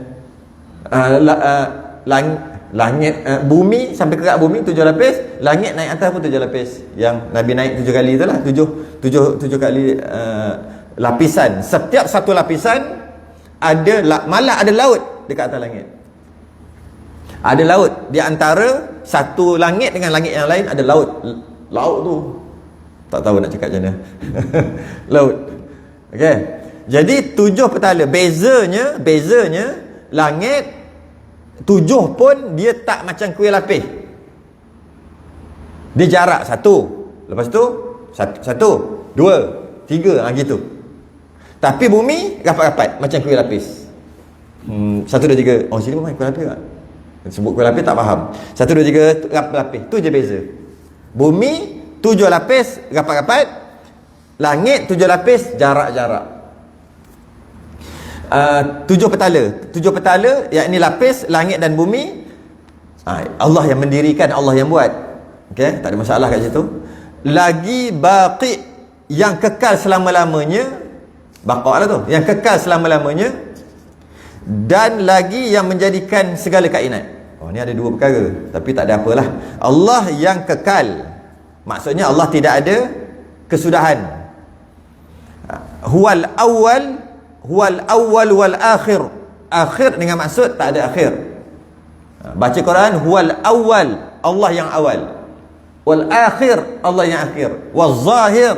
Langit bumi sampai kerak bumi 7 lapis, langit naik atas pun 7 lapis. Yang Nabi naik 7 kali itulah, 7 kali lapisan. Setiap satu lapisan ada malah ada laut dekat atas langit. Ada laut di antara satu langit dengan langit yang lain, ada laut. Laut tu tak tahu nak cakap macam mana. Laut. Okey. Jadi 7 petala. Bezanya langit 7 pun dia tak macam kuih lapis. Dia jarak 1. Lepas tu 1, 2, 3 gitu. Tapi bumi rapat-rapat macam kuih lapis. 1, 2, 3. Oh, sini memang kuih lapis tak? Sebut kuih lapis tak faham. 1, 2, 3 lapis. Tu je beza. Bumi 7 lapis rapat-rapat. Langit 7 lapis jarak-jarak. 7 petala yakni lapis langit dan bumi. Allah yang mendirikan, Allah yang buat. Okey, tak ada masalah kat situ. Lagi baqi, yang kekal selama-lamanya. Baqa lah tu, yang kekal selama-lamanya. Dan lagi yang menjadikan segala kainat. Ni ada 2 perkara, tapi tak ada apalah. Allah yang kekal, maksudnya Allah tidak ada kesudahan. Huwal awwal wal akhir. Akhir dengan maksud tak ada akhir. Baca Quran, huwal awwal, Allah yang awal. Wal akhir, Allah yang akhir. Wal zahir,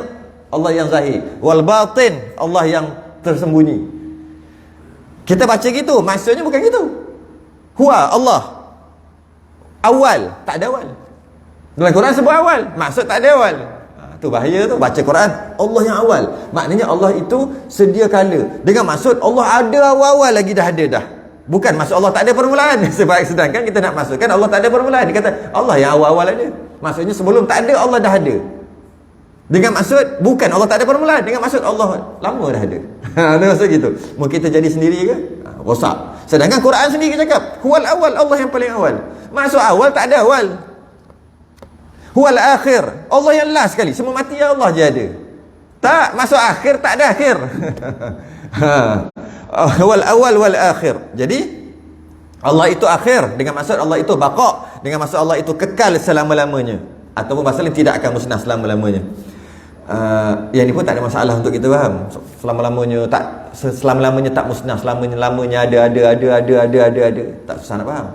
Allah yang zahir. Wal batin, Allah yang tersembunyi. Kita baca gitu, maksudnya bukan gitu. Huwa, Allah awal, tak ada awal. Dalam Quran sebut awal, maksud tak ada awal. Tu bahaya tu. Baca Quran Allah yang awal, maknanya Allah itu sedia kala. Dengan maksud Allah ada awal-awal lagi dah ada dah. Bukan maksud Allah tak ada permulaan. Sedangkan kita nak masukkan Allah tak ada permulaan. Dia kata Allah yang awal-awal ada. Maksudnya sebelum tak ada Allah dah ada. Dengan maksud bukan Allah tak ada permulaan, dengan maksud Allah lama dah ada. Dia maksud gitu. Mungkin kita jadi sendiri ke? Rosak. Sedangkan Quran sendiri cakap huwal awal, Allah yang paling awal. Maksud awal tak ada awal. Huwal akhir, Allah yang last sekali. Semua mati ya Allah je ada. Tak, masuk akhir tak ada akhir. Huwal awal wal akhir. Jadi Allah itu akhir, dengan maksud Allah itu baqa, dengan maksud Allah itu kekal selama-lamanya, ataupun masalah tidak akan musnah selama-lamanya. Yang ni pun tak ada masalah untuk kita faham. Selama-lamanya tak musnah, selama-lamanya ada. Tak susah nak faham.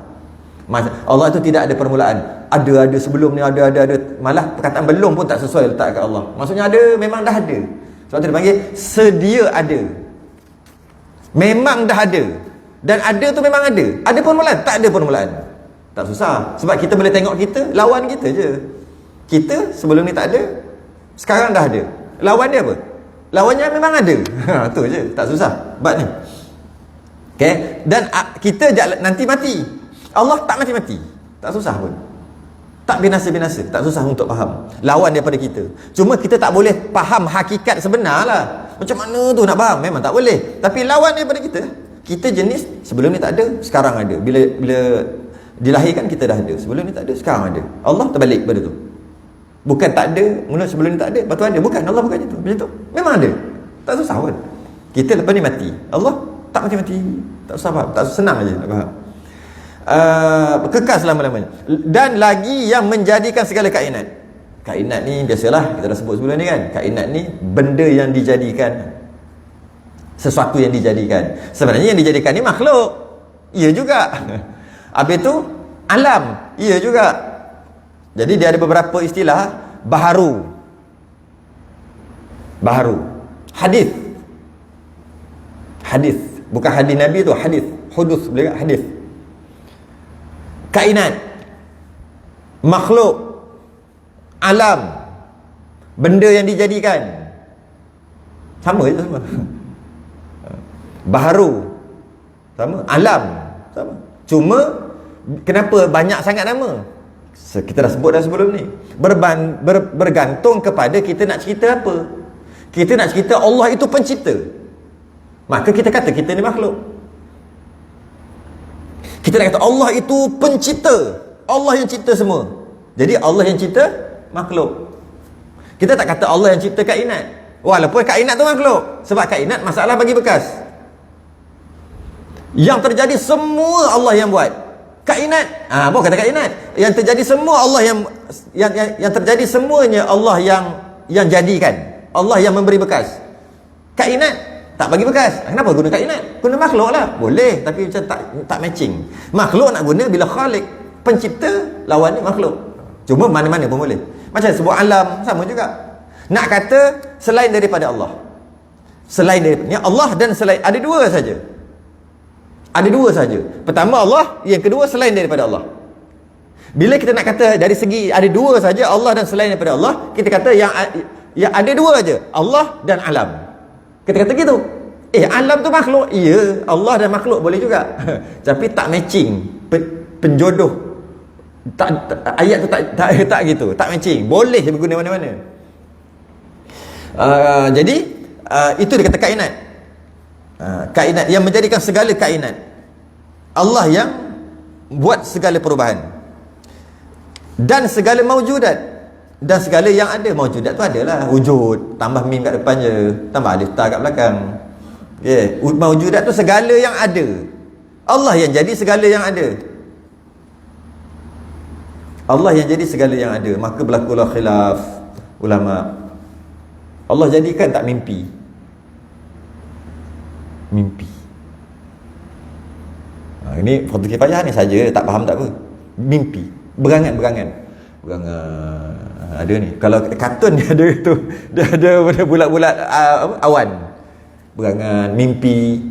Allah itu tidak ada permulaan. Ada sebelum ni, ada. Malah perkataan belum pun tak sesuai letak kat Allah. Maksudnya ada, memang dah ada. Sebab tu dia panggil sedia ada. Memang dah ada. Dan ada tu memang ada. Ada permulaan, tak ada permulaan. Tak susah. Sebab kita boleh tengok kita, lawan kita je. Kita sebelum ni tak ada, sekarang dah ada. Lawan dia apa? Lawannya memang ada. Tu je, tak susah. Bab ni. Okay? Dan kita nanti mati. Allah tak mati-mati. Tak susah pun. Tak binasa-binasa. Tak susah untuk faham. Lawan daripada kita. Cuma kita tak boleh faham hakikat sebenar lah. Macam mana tu nak faham? Memang tak boleh. Tapi lawan daripada kita. Kita jenis sebelum ni tak ada, sekarang ada. Bila dilahirkan kita dah ada. Sebelum ni tak ada, sekarang ada. Allah terbalik pada tu. Bukan tak ada, mula sebelum ni tak ada, lepas tu ada. Bukan, Allah bukan macam tu. Macam tu. Memang ada. Tak susah pun. Kita lepas ni mati. Allah tak mati-mati. Tak susah faham. Tak senang aja nak faham. Kekal selama-lamanya. Dan lagi yang menjadikan segala kainat. Kainat ni biasalah kita dah sebut sebelum ni kan. Kainat ni benda yang dijadikan, sesuatu yang dijadikan. Sebenarnya yang dijadikan ni makhluk. Ia juga. Habis tu alam. Ia juga. Jadi dia ada beberapa istilah. Baharu. Hadis. Bukan hadis Nabi tu, hadis. Hudus boleh tak? Hadis. Kainat, makhluk, alam, benda yang dijadikan. Sama je semua. Baharu sama, alam sama. Cuma kenapa banyak sangat nama? Kita dah sebut dah sebelum ni. Bergantung kepada kita nak cerita apa. Kita nak cerita Allah itu pencipta, maka kita kata kita ni makhluk. Kita nak kata Allah itu pencipta, Allah yang cipta semua. Jadi Allah yang cipta makhluk. Kita tak kata Allah yang cipta kainat, walaupun kainat tu makhluk. Sebab kainat masalah bagi bekas. Yang terjadi semua Allah yang buat. Kainat, bukan kata kainat. Yang terjadi semua Allah yang terjadi semuanya Allah yang jadikan. Allah yang memberi bekas. Kainat tak bagi bekas. Kenapa guna kainat? Guna makhluk lah. Boleh, tapi macam tak matching. Makhluk nak guna bila Khalik, pencipta, lawan ni makhluk. Cuma mana-mana pun boleh. Macam sebut alam, sama juga. Nak kata selain daripada Allah. Selain daripada Allah dan selain, ada dua saja. Ada dua saja. Pertama Allah, yang kedua selain daripada Allah. Bila kita nak kata dari segi ada dua saja, Allah dan selain daripada Allah, kita kata yang ada dua saja, Allah dan alam. Kita kata gitu. Alam tu makhluk. Ya, Allah dan makhluk boleh juga. Tapi tak matching. Penjodoh. Ayat tu tak gitu. Tak matching. Boleh berguna mana-mana. Jadi itu dia kata kainat. Kainat yang menjadikan segala kainat. Allah yang buat segala perubahan. Dan segala maujudat. Dan segala yang ada. Maujudat tu adalah wujud, tambah mim kat depan je, tambah alif ta kat belakang. Maujudat tu segala yang ada. Allah yang jadi segala yang ada. Allah yang jadi segala yang ada. Maka berlakulah khilaf ulama. Allah jadikan tak mimpi? Mimpi. Ini fardu kifayah ni saja, tak faham tak apa. Mimpi. Berangan. Ada ni. Kalau kartun dia ada tu, dia ada bulat-bulat awan. Berangan, mimpi.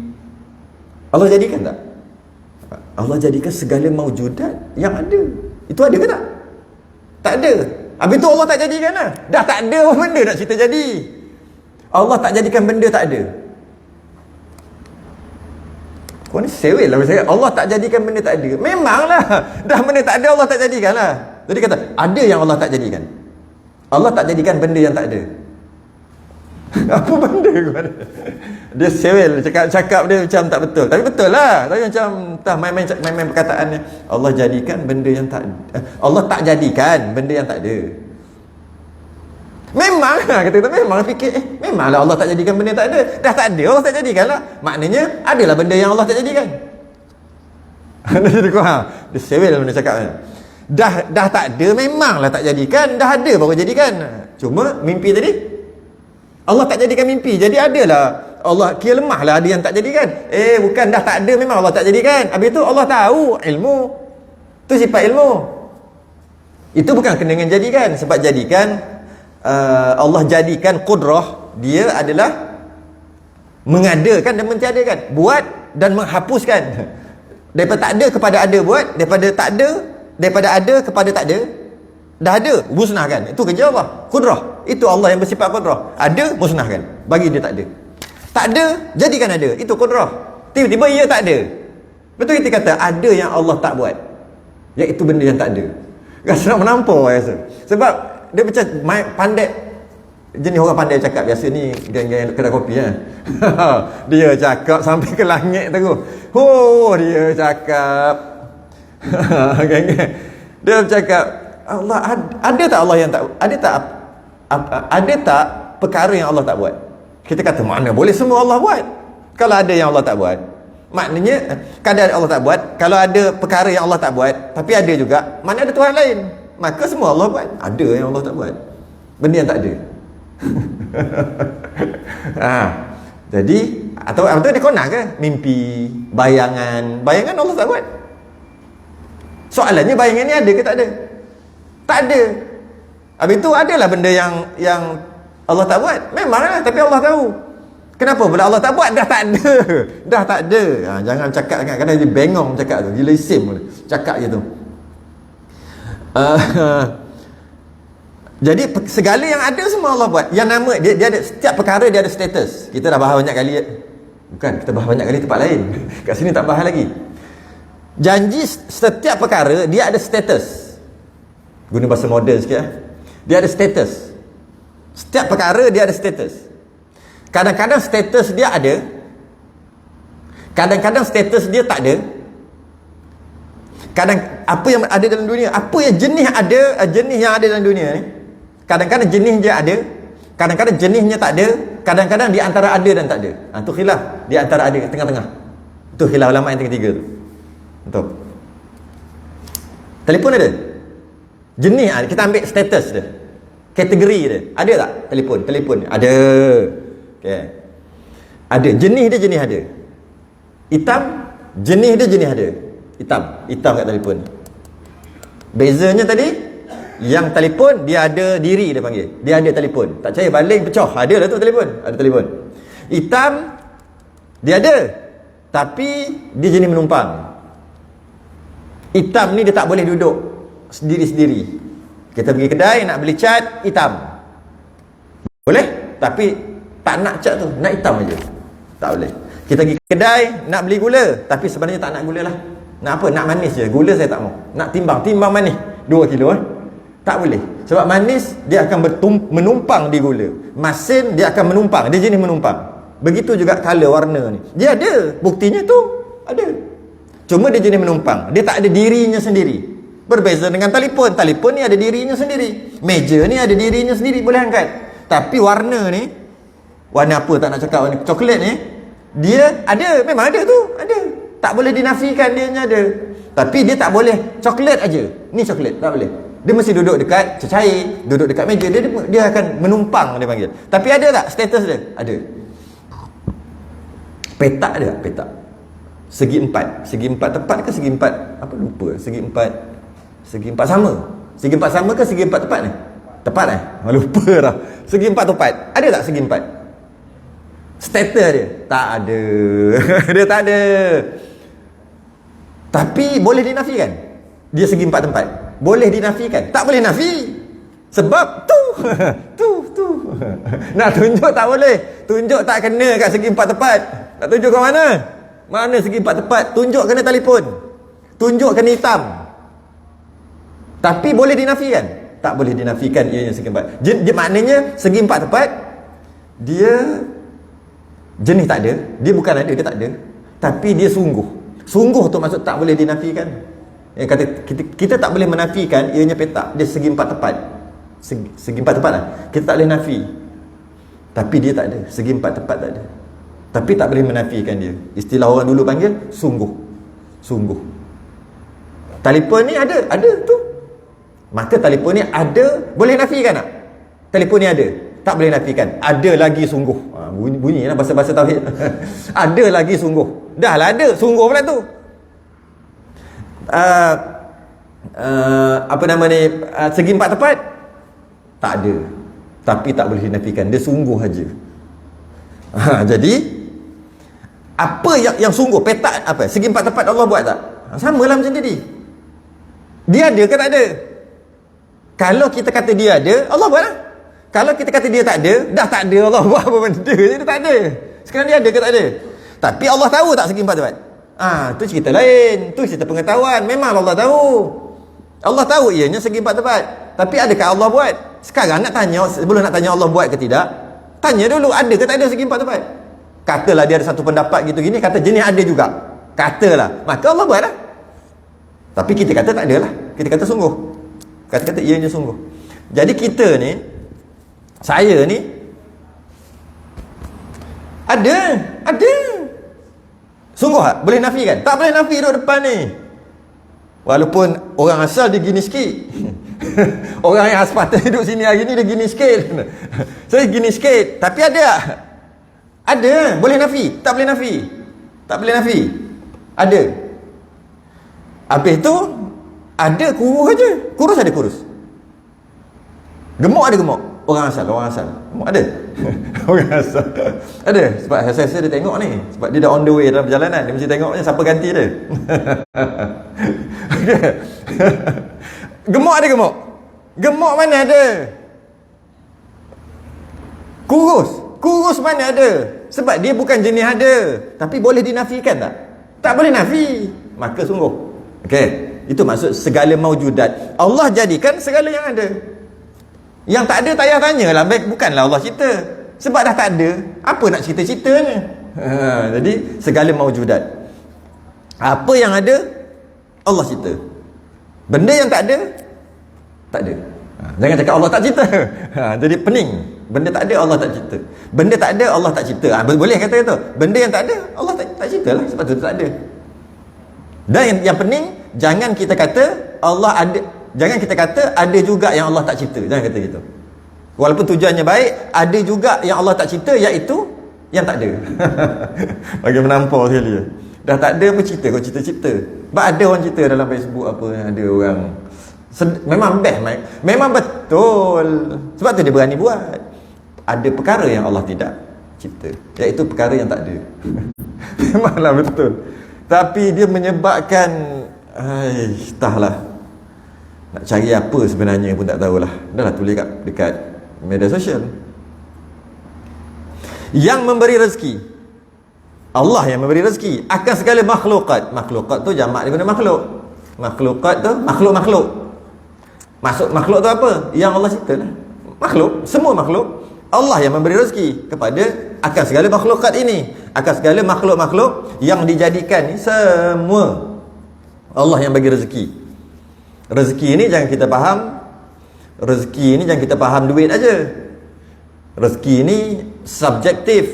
Allah jadikan tak? Allah jadikan segala maujudat yang ada. Itu ada ke tak? Tak ada. Habis tu Allah tak jadikan lah. Dah tak ada benda nak cerita jadi. Allah tak jadikan benda tak ada. Kau ni sewel lah saya. Allah tak jadikan benda tak ada. Memanglah. Dah benda tak ada Allah tak jadikan lah. Jadi kata ada yang Allah tak jadikan. Allah tak jadikan benda yang tak ada. Apa benda kau ada? Dia sewel, cakap dia macam tak betul. Tapi betul lah. Tapi macam entah main-main perkataannya. Allah jadikan benda yang tak ada. Allah tak jadikan benda yang tak ada. Memang lah, kata memang fikir memanglah Allah tak jadikan benda yang tak ada. Dah tak ada Allah tak jadikan lah. Maknanya adalah benda yang Allah tak jadikan. Dia sewel benda cakapnya. Dah tak ada memanglah tak jadikan. Dah ada baru jadikan. Cuma mimpi tadi Allah tak jadikan mimpi. Jadi adalah Allah kira lemah lah ada yang tak jadikan. Bukan dah tak ada memang Allah tak jadikan. Habis tu Allah tahu ilmu. Tu sifat ilmu. Itu bukan kena dengan jadikan. Sebab jadikan Allah jadikan kudrah dia adalah mengadakan dan mentiadakan. Buat dan menghapuskan. Daripada tak ada kepada ada buat, daripada tak ada, daripada ada kepada tak ada, dah ada, musnahkan. Itu kerja Allah. Kudrah. Itu Allah yang bersifat kudrah. Ada, musnahkan. Bagi dia tak ada. Tak ada, jadikan ada. Itu kudrah. Tiba-tiba ia tak ada. Betul kita kata ada yang Allah tak buat, iaitu benda yang tak ada. Rasa nak menampar rasa. Sebab dia macam pandai. Jenis orang pandai cakap biasa ni, geng-geng kedai kopi kan. Dia cakap sampai ke langit terus. Dia cakap. Geng-geng. Dia cakap, Allah ada tak Allah yang tak, ada tak perkara yang Allah tak buat? Kita kata mana boleh semua Allah buat. Kalau ada yang Allah tak buat, maknanya kadang Allah tak buat. Kalau ada perkara yang Allah tak buat, tapi ada juga, mana ada Tuhan lain, maka semua Allah buat. Ada yang Allah tak buat, benda yang tak ada. Jadi atau dia konang ke mimpi, bayangan Allah tak buat. Soalannya bayangan ni ada ke tak ada? Tak ada. Habis tu adalah benda yang Allah tak buat. Memanglah, tapi Allah tahu. Kenapa pula Allah tak buat? Dah tak ada. Dah tak ada. Jangan cakap kadang-kadang dia bengong cakap tu. Gila isim pula cakap je tu. Jadi segala yang ada semua Allah buat. Yang nama dia ada, setiap perkara dia ada status. Kita dah bahas banyak kali. Bukan, kita bahas banyak kali tempat lain. Kat sini tak bahas lagi. Janji setiap perkara dia ada status. Guna bahasa moden sikit. Dia ada status. Setiap perkara dia ada status. Kadang-kadang status dia ada, kadang-kadang status dia tak ada. Kadang apa yang ada dalam dunia, apa yang jenis yang ada dalam dunia ni, kadang-kadang jenis dia ada, kadang-kadang jenisnya tak ada, kadang-kadang di antara ada dan tak ada. Tu khilaf di antara ada, tengah-tengah. Tu khilaf ulama yang tiga-tiga tu. Betul. Telefon ada. Jenis ada, kita ambil status dia. Kategori dia. Ada tak telefon? Ada. Okey. Ada. Jenis dia ada. Hitam, jenis dia ada. Hitam kat telefon. Bezanya tadi, yang telefon dia ada diri, dia panggil. Dia ada telefon. Tak percaya baling pecah. Ada lah tu telefon. Ada telefon. Hitam dia ada, tapi dia jenis menumpang. Hitam ni dia tak boleh duduk sendiri-sendiri. Kita pergi kedai nak beli cat hitam, boleh, tapi tak nak cat tu, nak hitam aja. Tak boleh. Kita pergi kedai nak beli gula, tapi sebenarnya tak nak gula lah. Nak apa? Nak manis je. Gula saya tak mau. Nak timbang manis 2 kilo tak boleh. Sebab manis dia akan menumpang di gula. Masin dia akan menumpang, dia jenis menumpang. Begitu juga color, warna ni. Dia ada, buktinya tu ada. Cuma dia jenis menumpang. Dia tak ada dirinya sendiri. Berbeza dengan telefon. Telefon ni ada dirinya sendiri. Meja ni ada dirinya sendiri, boleh angkat. Tapi warna ni, warna apa tak nak cakap, warna coklat ni, dia ada, memang ada tu, ada. Tak boleh dinafikan dia ada. Tapi dia tak boleh coklat aja. Ni coklat, tak boleh. Dia mesti duduk dekat cecair, duduk dekat meja, dia akan menumpang, dia panggil. Tapi ada tak status dia? Ada. Petak ada tak? Petak. Segi empat tepat ke segi empat apa, lupa. Segi empat sama. Segi empat sama ke segi empat tepat ni? Tepat lupa dah. Segi empat tepat. Ada tak segi empat? Status dia tak ada. Dia tak ada. Tapi boleh dinafikan. Dia segi empat tempat. Boleh dinafikan. Tak boleh nafi. Sebab tu. Nak tunjuk tak boleh. Tunjuk tak kena kat segi empat tepat. Nak tunjuk ke mana? Mana segi empat tepat? Tunjuk kena telefon. Tunjuk kena hitam. Tapi boleh dinafikan? Tak boleh dinafikan ianya segi empat. Maknanya segi empat tepat, dia jenis tak ada. Dia bukan ada, dia tak ada. Tapi dia sungguh. Sungguh tu maksud tak boleh dinafikan. Yang kata kita tak boleh menafikan ianya petak. Dia segi empat tepat. Segi empat tepat lah. Kita tak boleh nafi. Tapi dia tak ada. Segi empat tepat tak ada. Tapi tak boleh menafikan dia. Istilah orang dulu panggil sungguh. Sungguh. Telefon ni ada tu. Maka telefon ni ada, boleh nafikan tak? Telefon ni ada, tak boleh nafikan. Ada lagi sungguh. Bunyi lah bahasa-bahasa tauhid. Ada lagi sungguh. Dah lah ada, sungguh pula tu. Apa nama ni, segi empat tepat tak ada, tapi tak boleh dinafikan. Dia sungguh aja. Jadi Apa yang sungguh? Petak apa? Segi empat tepat Allah buat tak? Sama lah macam tadi. Dia ada ke tak ada? Kalau kita kata dia ada, Allah buat lah. Kalau kita kata dia tak ada, dah tak ada, Allah buat apa benda. Dia tak ada. Sekarang dia ada ke tak ada? Tapi Allah tahu tak segi empat tepat? Tu cerita lain. Tu cerita pengetahuan. Memang Allah tahu. Allah tahu ianya segi empat tepat. Tapi adakah Allah buat? Sekarang nak tanya, sebelum nak tanya Allah buat ke tidak, tanya dulu, ada ke tak ada segi empat tepat? Katalah dia ada satu pendapat gitu gini, kata jenis ada juga. Katalah, maka Allah buat lah. Tapi kita kata tak ada lah. Kita kata sungguh. Kata-kata ianya sungguh. Jadi kita ni, saya ni, ada. Sungguh tak? Boleh nafikan? Tak boleh nafi duduk depan ni. Walaupun orang asal dia gini sikit. Orang yang sepatutnya duduk sini hari ni dia gini sikit. Saya gini sikit. Tapi ada tak? Ada. Boleh nafi? Tak boleh nafi? Tak boleh nafi? Ada. Habis tu ada kurus aja. Kurus ada kurus. Gemuk ada gemuk. Orang asal. Gemuk ada. Orang asal. Ada. Sebab saya dia tengok ni. Sebab dia dah on the way dalam perjalanan. Dia mesti tengoknya siapa ganti dia. Okay. Gemuk ada gemuk. Gemuk mana ada? Kurus mana ada? Sebab dia bukan jenis ada. Tapi boleh dinafikan tak? Tak boleh nafi. Maka sungguh. Okey. Itu maksud segala maujudat. Allah jadikan segala yang ada. Yang tak ada tak payah tanyalah. Bukanlah Allah cipta. Sebab dah tak ada, apa nak cerita-ceritanya? Jadi segala maujudat. Apa yang ada, Allah cipta. Benda yang tak ada, tak ada. Jangan cakap Allah tak cipta. Jadi pening. Benda tak ada, Allah tak cipta. Benda tak ada, Allah tak cipta. Boleh kata itu. Benda yang tak ada, Allah tak cipta lah. Sebab tu tak ada. Dan yang pening, jangan kita kata Allah ada. Jangan kita kata ada juga yang Allah tak cipta. Jangan kata gitu. Walaupun tujuannya baik, ada juga yang Allah tak cipta, iaitu yang tak ada. Bagi menampar sekali. Dah tak ada apa cerita kau cipta-cipta. Sebab ada orang cerita dalam Facebook apa, ada orang memang best, Mike. Memang betul. Sebab tu dia berani buat. Ada perkara yang Allah tidak cipta, iaitu perkara yang tak ada. Memanglah betul. Tapi dia menyebabkan entahlah. Nak cari apa sebenarnya pun tak tahulah. Dah lah tulis dekat media sosial. Yang memberi rezeki, Allah yang memberi rezeki akan segala makhlukat. Makhlukat tu jamak daripada makhluk. Makhlukat tu makhluk-makhluk. Maksud makhluk tu apa? Yang Allah cipta lah. Makhluk, semua makhluk. Allah yang memberi rezeki kepada akan segala makhlukat ini. Akan segala makhluk-makhluk yang dijadikan ni semua Allah yang bagi rezeki. Rezeki ni jangan kita faham, rezeki ni jangan kita faham duit aja. Rezeki ni subjektif.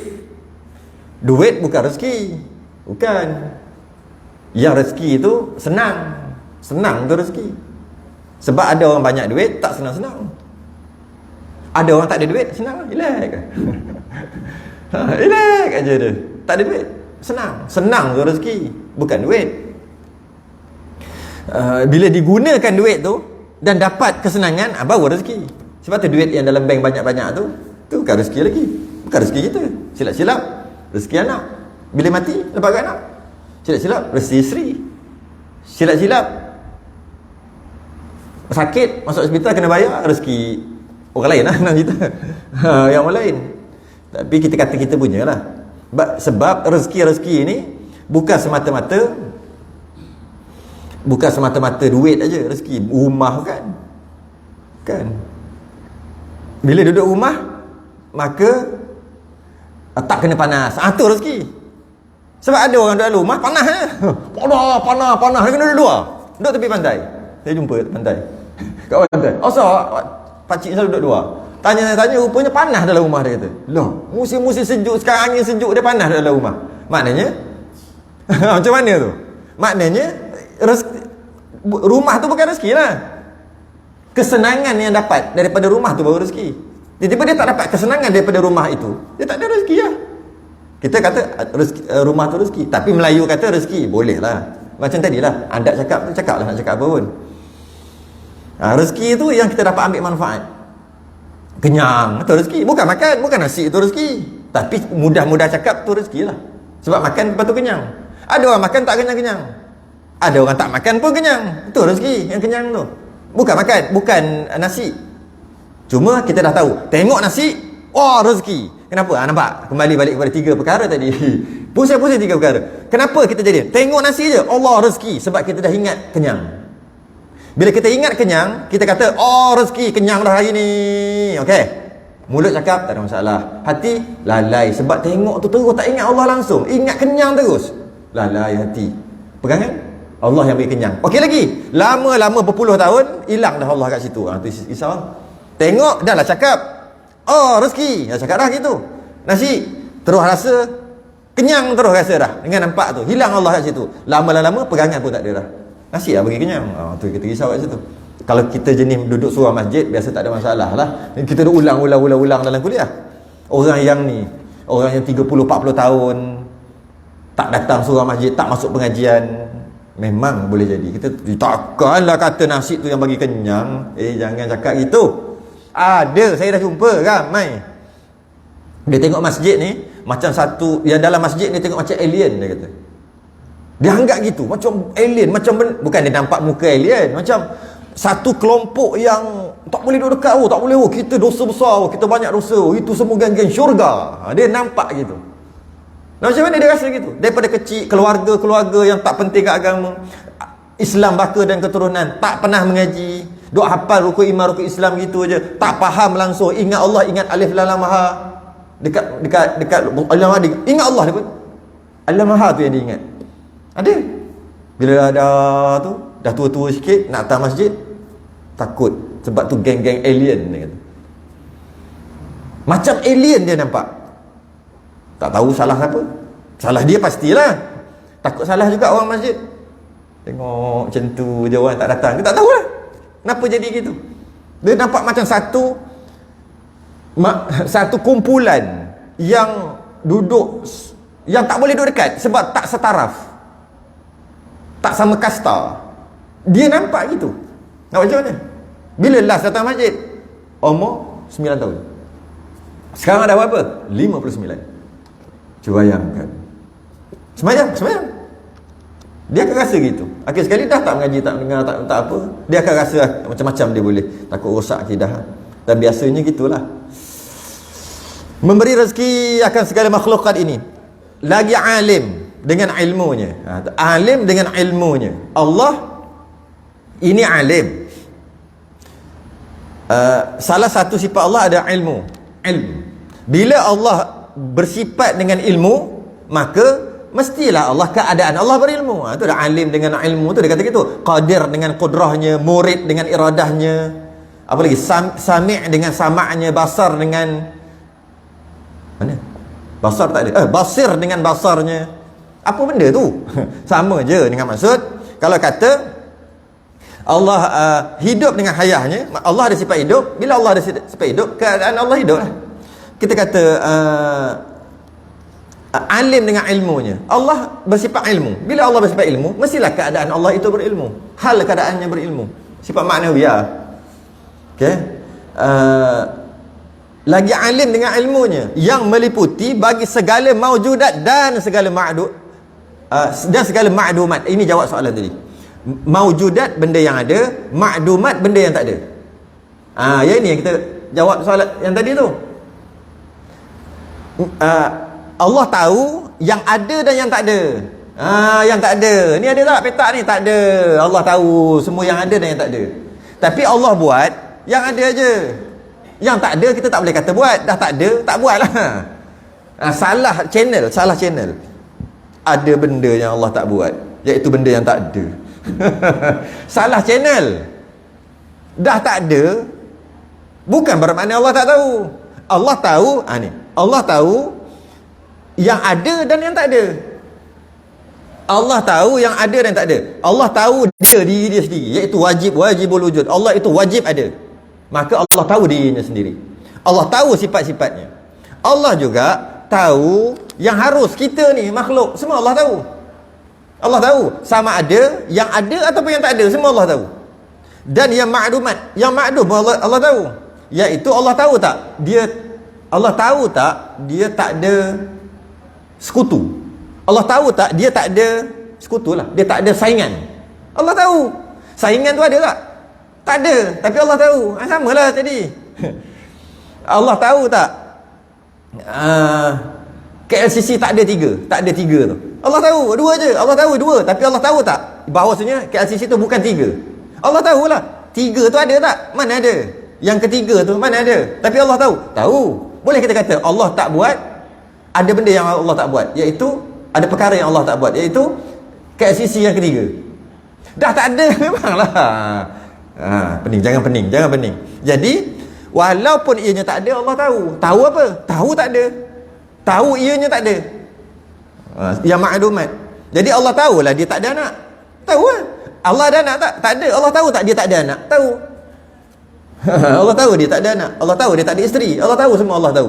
Duit bukan rezeki. Bukan. Yang rezeki itu senang. Senang tu rezeki. Sebab ada orang banyak duit tak senang-senang. Ada orang tak ada duit senang, relax. Relax aja dia. Tak ada duit, senang. Senang tu rezeki, bukan duit. Bila digunakan duit tu dan dapat kesenangan, baru rezeki. Sebab tu duit yang dalam bank banyak-banyak tu bukan rezeki lagi. Bukan rezeki kita. Silap-silap rezeki anak. Bila mati lepas ke anak. Silap-silap rezeki isteri. Silap-silap sakit masuk hospital kena bayar, rezeki orang lain lah. Yang orang lain. Tapi kita kata kita punya lah. Sebab rezeki-rezeki ni bukan semata-mata duit aja rezeki. Rumah kan. Bila duduk rumah, maka tak kena panas. Tu rezeki. Sebab ada orang duduk dalam rumah panas panas dia kena duduk tepi pantai. Saya jumpa pantai. Kat pantai. Pakcik saya duduk dua. Tanya rupanya panas dalam rumah dia kata. Loh, musim-musim sejuk sekarang, angin sejuk, dia panas dalam rumah. Maknanya macam mana tu? Maknanya rumah tu bukan rezeki lah. Kesenangan yang dapat daripada rumah tu baru rezeki. Tiba-tiba dia tak dapat kesenangan daripada rumah itu, dia tak ada rezeki lah. Kita kata rumah tu rezeki. Tapi Melayu kata rezeki, boleh lah. Macam tadi lah, anda cakap lah nak cakap apa pun. Rezeki tu yang kita dapat ambil manfaat. Kenyang, itu rezeki. Bukan makan, bukan nasi, itu rezeki. Tapi mudah-mudah cakap tu rezeki lah. Sebab makan lepas tu kenyang. Ada orang makan tak kenyang-kenyang. Ada orang tak makan pun kenyang. Itu rezeki yang kenyang tu. Bukan makan, bukan nasi. Cuma kita dah tahu, tengok nasi, wah rezeki. Kenapa? Nampak? Kembali balik kepada 3 perkara tadi. Pusing-pusing 3 perkara. Kenapa kita jadi? Tengok nasi je, Allah rezeki. Sebab kita dah ingat kenyang. Bila kita ingat kenyang, kita kata, oh rezeki, kenyang dah hari ni. Okey. Mulut cakap, tak ada masalah. Hati, lalai. Sebab tengok tu terus, tak ingat Allah langsung. Ingat kenyang terus. Lalai hati. Pegangan? Allah yang beri kenyang. Okey lagi. Lama-lama berpuluh tahun, hilang dah Allah kat situ. Tu risau. Tengok, dah lah cakap. Oh rezeki. Dah cakap dah gitu. Nasi, terus rasa, kenyang terus rasa dah. Dengan nampak tu. Hilang Allah kat situ. Lama-lama pegangan pun tak ada dah. Nasi lah bagi kenyang. Tu kita risau kat situ. Kalau kita jenis duduk surau masjid, biasa tak ada masalah lah. Kita duduk ulang dalam kuliah. Orang yang ni, orang yang 30-40 tahun tak datang surau masjid, tak masuk pengajian, memang boleh jadi. Kita takkanlah kata nasi tu yang bagi kenyang. Jangan cakap gitu. Ada, saya dah jumpa ramai. Dia tengok masjid ni macam satu, yang dalam masjid ni tengok macam alien, dia kata. Dia anggap gitu, macam alien, macam bukan dia nampak muka alien, macam satu kelompok yang tak boleh duduk dekat. Tak boleh. Kita dosa besar, kita banyak dosa. Itu semua geng-geng syurga. Dia nampak gitu. Nah, macam mana dia rasa gitu? Daripada kecil, keluarga-keluarga yang tak penting kat agama, Islam baka dan keturunan, tak pernah mengaji, duk hafal rukun iman, rukun Islam gitu je, tak faham langsung. Ingat Allah, ingat alif lam maha. Dekat Allah maha, ingat Allah dia pun. Allah maha tu yang dia ingat. Ada. Bila dah tua-tua sikit nak datang masjid, takut. Sebab tu geng-geng alien, dia kata. Macam alien dia nampak. Tak tahu salah siapa. Salah dia pastilah. Takut salah juga orang masjid. Tengok macam tu je orang tak datang. Dia tak tahulah kenapa jadi gitu. Dia nampak macam satu kumpulan yang duduk, yang tak boleh duduk dekat sebab tak setaraf, tak sama kasta. Dia nampak gitu. Nak macam mana? Bila last datang masjid? Umur 9 tahun. Sekarang dah berapa? 59. Cuba bayangkan. Semayang. Dia akan rasa gitu. Akhir sekali dah tak mengaji, tak mendengar, tak apa. Dia akan rasa macam-macam dia boleh. Takut rosak akidah. Dan biasanya gitulah. Memberi rezeki akan segala makhlukat ini. Lagi alim dengan ilmunya. Alim dengan ilmunya. Allah ini alim. Salah satu sifat Allah ada ilmu. Bila Allah bersifat dengan ilmu, maka mestilah Allah, keadaan Allah berilmu. Itu dah alim dengan ilmu tu, dia kata gitu. Qadir dengan qudrahnya, murid dengan iradahnya, apa lagi, sami' dengan sama'nya, basar dengan mana? Basar tak ada. Basir dengan basarnya. Apa benda tu? Sama je dengan maksud. Kalau kata Allah hidup dengan hayahnya, Allah ada sifat hidup. Bila Allah ada sifat hidup, keadaan Allah hidup lah. Kita kata alim dengan ilmunya. Allah bersifat ilmu. Bila Allah bersifat ilmu, mestilah keadaan Allah itu berilmu. Hal keadaannya berilmu. Sifat maknawiyah. Okey. Lagi alim dengan ilmunya yang meliputi bagi segala maujudat dan segala ma'dud, dan segala ma'dumat. Ini jawab soalan tadi. Maujudat benda yang ada, ma'dumat benda yang tak ada. Yang ini yang kita jawab soalan yang tadi tu. Allah tahu yang ada dan yang tak ada. Yang tak ada. Ni ada tak petak ni? Tak ada. Allah tahu semua yang ada dan yang tak ada. Tapi Allah buat yang ada aja. Yang tak ada kita tak boleh kata buat. Dah tak ada, tak buat lah. Salah channel. Ada benda yang Allah tak buat, iaitu benda yang tak ada. Salah channel. Dah tak ada, bukan bermakna Allah tak tahu. Allah tahu, ni. Allah tahu yang ada dan yang tak ada. Allah tahu yang ada dan tak ada. Allah tahu diri dia sendiri, iaitu wajibul wujud. Allah itu wajib ada. Maka Allah tahu dirinya sendiri. Allah tahu sifat-sifatnya. Allah juga tahu yang harus kita ni makhluk, semua Allah tahu. Allah tahu sama ada yang ada ataupun yang tak ada, semua Allah tahu. Dan yang ma'dumat, yang ma'dum Allah tahu, iaitu Allah tahu tak dia tak ada sekutu. Allah tahu tak dia tak ada sekutu lah, dia tak ada saingan. Allah tahu. Saingan tu ada tak? Tak ada, tapi Allah tahu. Samalah tadi. Allah tahu tak? KLCC tak ada 3 tu. Allah tahu 2 je. Allah tahu 2, tapi Allah tahu tak bahawasanya KLCC tu bukan 3. Allah tahulah 3 tu ada tak? Mana ada? Yang ketiga tu mana ada? Tapi Allah tahu. Tahu. Boleh kita kata Allah tak buat, ada benda yang Allah tak buat, iaitu ada perkara yang Allah tak buat, iaitu KLCC yang ketiga. Dah tak ada memanglah. Jangan pening. Jadi walaupun ianya tak ada, Allah tahu. Tahu apa? Tahu tak ada. Tahu ianya tak ada. Yang ma'lumat. Jadi Allah tahulah dia tak ada anak. Tahu kan? Allah ada anak tak? Tak ada. Allah tahu tak dia tak ada anak? Tahu. Allah tahu dia tak ada anak. Allah tahu dia tak ada isteri. Allah tahu semua, Allah tahu.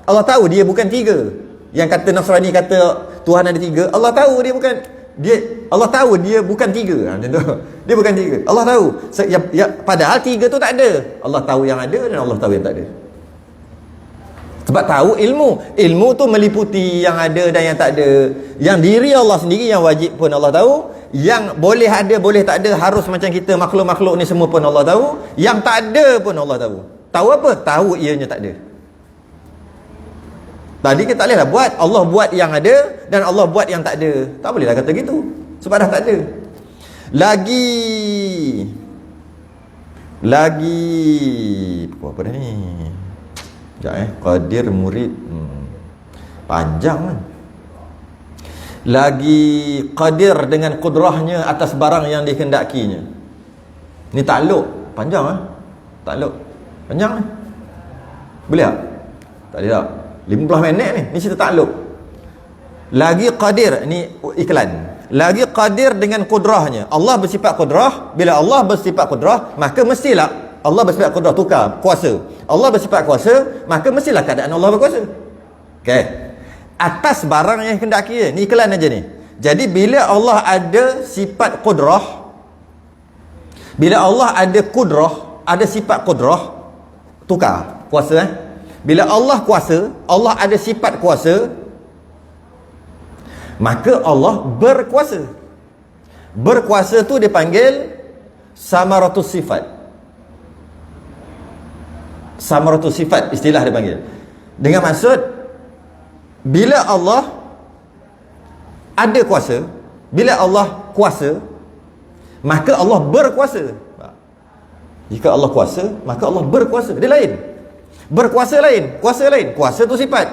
Allah tahu dia bukan 3. Yang kata Nasrani kata Tuhan ada 3, Allah tahu dia bukan. Allah tahu dia bukan 3. Macam tu. Dia bukan 3. Allah tahu. Padahal 3 tu tak ada. Allah tahu yang ada dan Allah tahu yang tak ada. Sebab tahu ilmu tu meliputi yang ada dan yang tak ada. Yang diri Allah sendiri yang wajib pun Allah tahu. Yang boleh ada, boleh tak ada, harus macam kita makhluk-makhluk ni semua pun Allah tahu. Yang tak ada pun Allah tahu. Tahu apa? Tahu ianya tak ada. Tadi kita tak bolehlah buat. Allah buat yang ada dan Allah buat yang tak ada. Tak bolehlah kata gitu. Sebab dah tak ada. Lagi apa dah ni? Sekejap Qadir murid panjang kan. Lagi qadir dengan kudrahnya atas barang yang dikehendakinya. Ni takluk panjang takluk panjang ni. Boleh tak? Tak boleh tak? 15 minit ni cerita takluk. Lagi qadir, ni iklan. Lagi qadir dengan kudrahnya. Allah bersifat kudrah. Bila Allah bersifat kudrah, maka mestilah Allah bersifat kudrah, tukar kuasa. Allah bersifat kuasa, maka mestilah keadaan Allah berkuasa. Okey. Atas barang yang kendaki. Ni iklan aja ni. Jadi bila Allah ada sifat kudrah, bila Allah ada kudrah, ada sifat kudrah, tukar kuasa. Bila Allah kuasa, Allah ada sifat kuasa, maka Allah berkuasa. Berkuasa tu dipanggil samaratus sifat. Samaratus sifat istilah dia panggil. Dengan maksud bila Allah ada kuasa, bila Allah kuasa, maka Allah berkuasa. Jika Allah kuasa, maka Allah berkuasa. Dia lain. Berkuasa lain, kuasa lain. Kuasa tu sifat.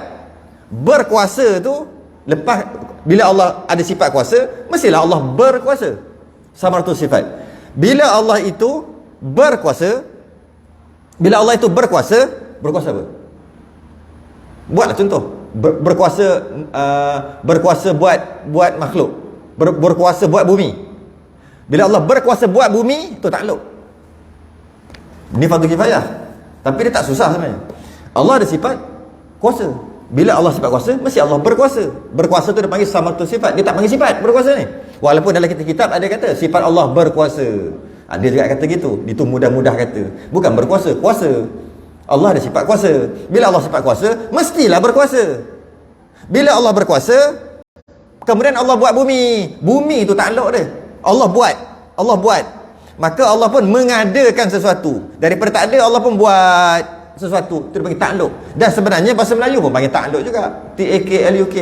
Berkuasa tu lepas bila Allah ada sifat kuasa, mestilah Allah berkuasa. Samaratus sifat. Bila Allah itu berkuasa, bila Allah itu berkuasa, berkuasa apa? Buatlah contoh. Berkuasa buat makhluk. Berkuasa buat bumi. Bila Allah berkuasa buat bumi, itu takluk. Ini fardu kifayah. Tapi dia tak susah sebenarnya. Allah ada sifat kuasa. Bila Allah sifat kuasa, mesti Allah berkuasa. Berkuasa tu dia panggil samaratus sifat. Dia tak panggil sifat berkuasa ni. Walaupun dalam kitab ada kata sifat Allah berkuasa. Ada juga kata gitu. Itu mudah-mudah kata. Bukan berkuasa, kuasa. Allah ada sifat kuasa. Bila Allah sifat kuasa, mestilah berkuasa. Bila Allah berkuasa, kemudian Allah buat bumi. Bumi itu takluk dia. Allah buat. Maka Allah pun mengadakan sesuatu. Daripada tak ada, Allah pun buat sesuatu. Itu dia panggil takluk. Dan sebenarnya bahasa Melayu pun panggil takluk juga. T-A-K-L-U-K.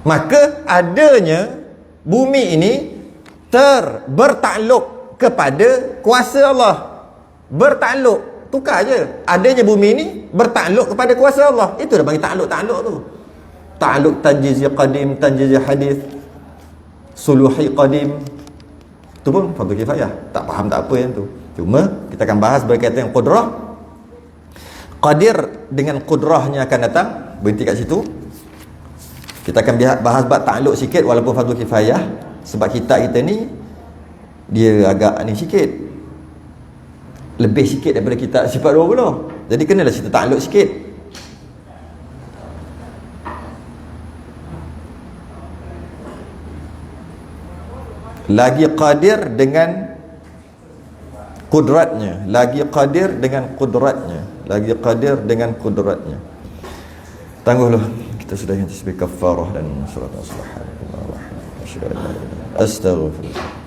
Maka adanya bumi ini bertakluk kepada kuasa Allah. Bertakluk. Tukar je. Adanya bumi ini bertakluk kepada kuasa Allah. Itu dia panggil takluk tu. Takluk tanjizi qadim, tanjizi hadith, suluhi qadim. Itu pun fardu kifayah. Tak faham tak apa yang tu. Cuma kita akan bahas berkaitan dengan qudrah. Qadir dengan qudrahnya akan datang. Berhenti kat situ. Kita akan bahas bab takluk sikit walaupun fardu kifayah. Sebab kita ni dia agak ni sikit. Lebih sikit daripada kita sifat 20. Jadi kenalah cerita takluk sikit. Lagi qadir dengan kudratnya. Lagi qadir dengan kudratnya. Lagi qadir dengan kudratnya. Tangguh dulu. kita sudah yang tasbih kafarah dan surat Subhanallah. Astaghfirullah.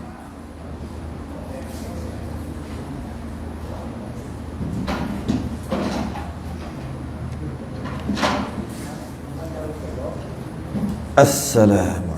Assalamu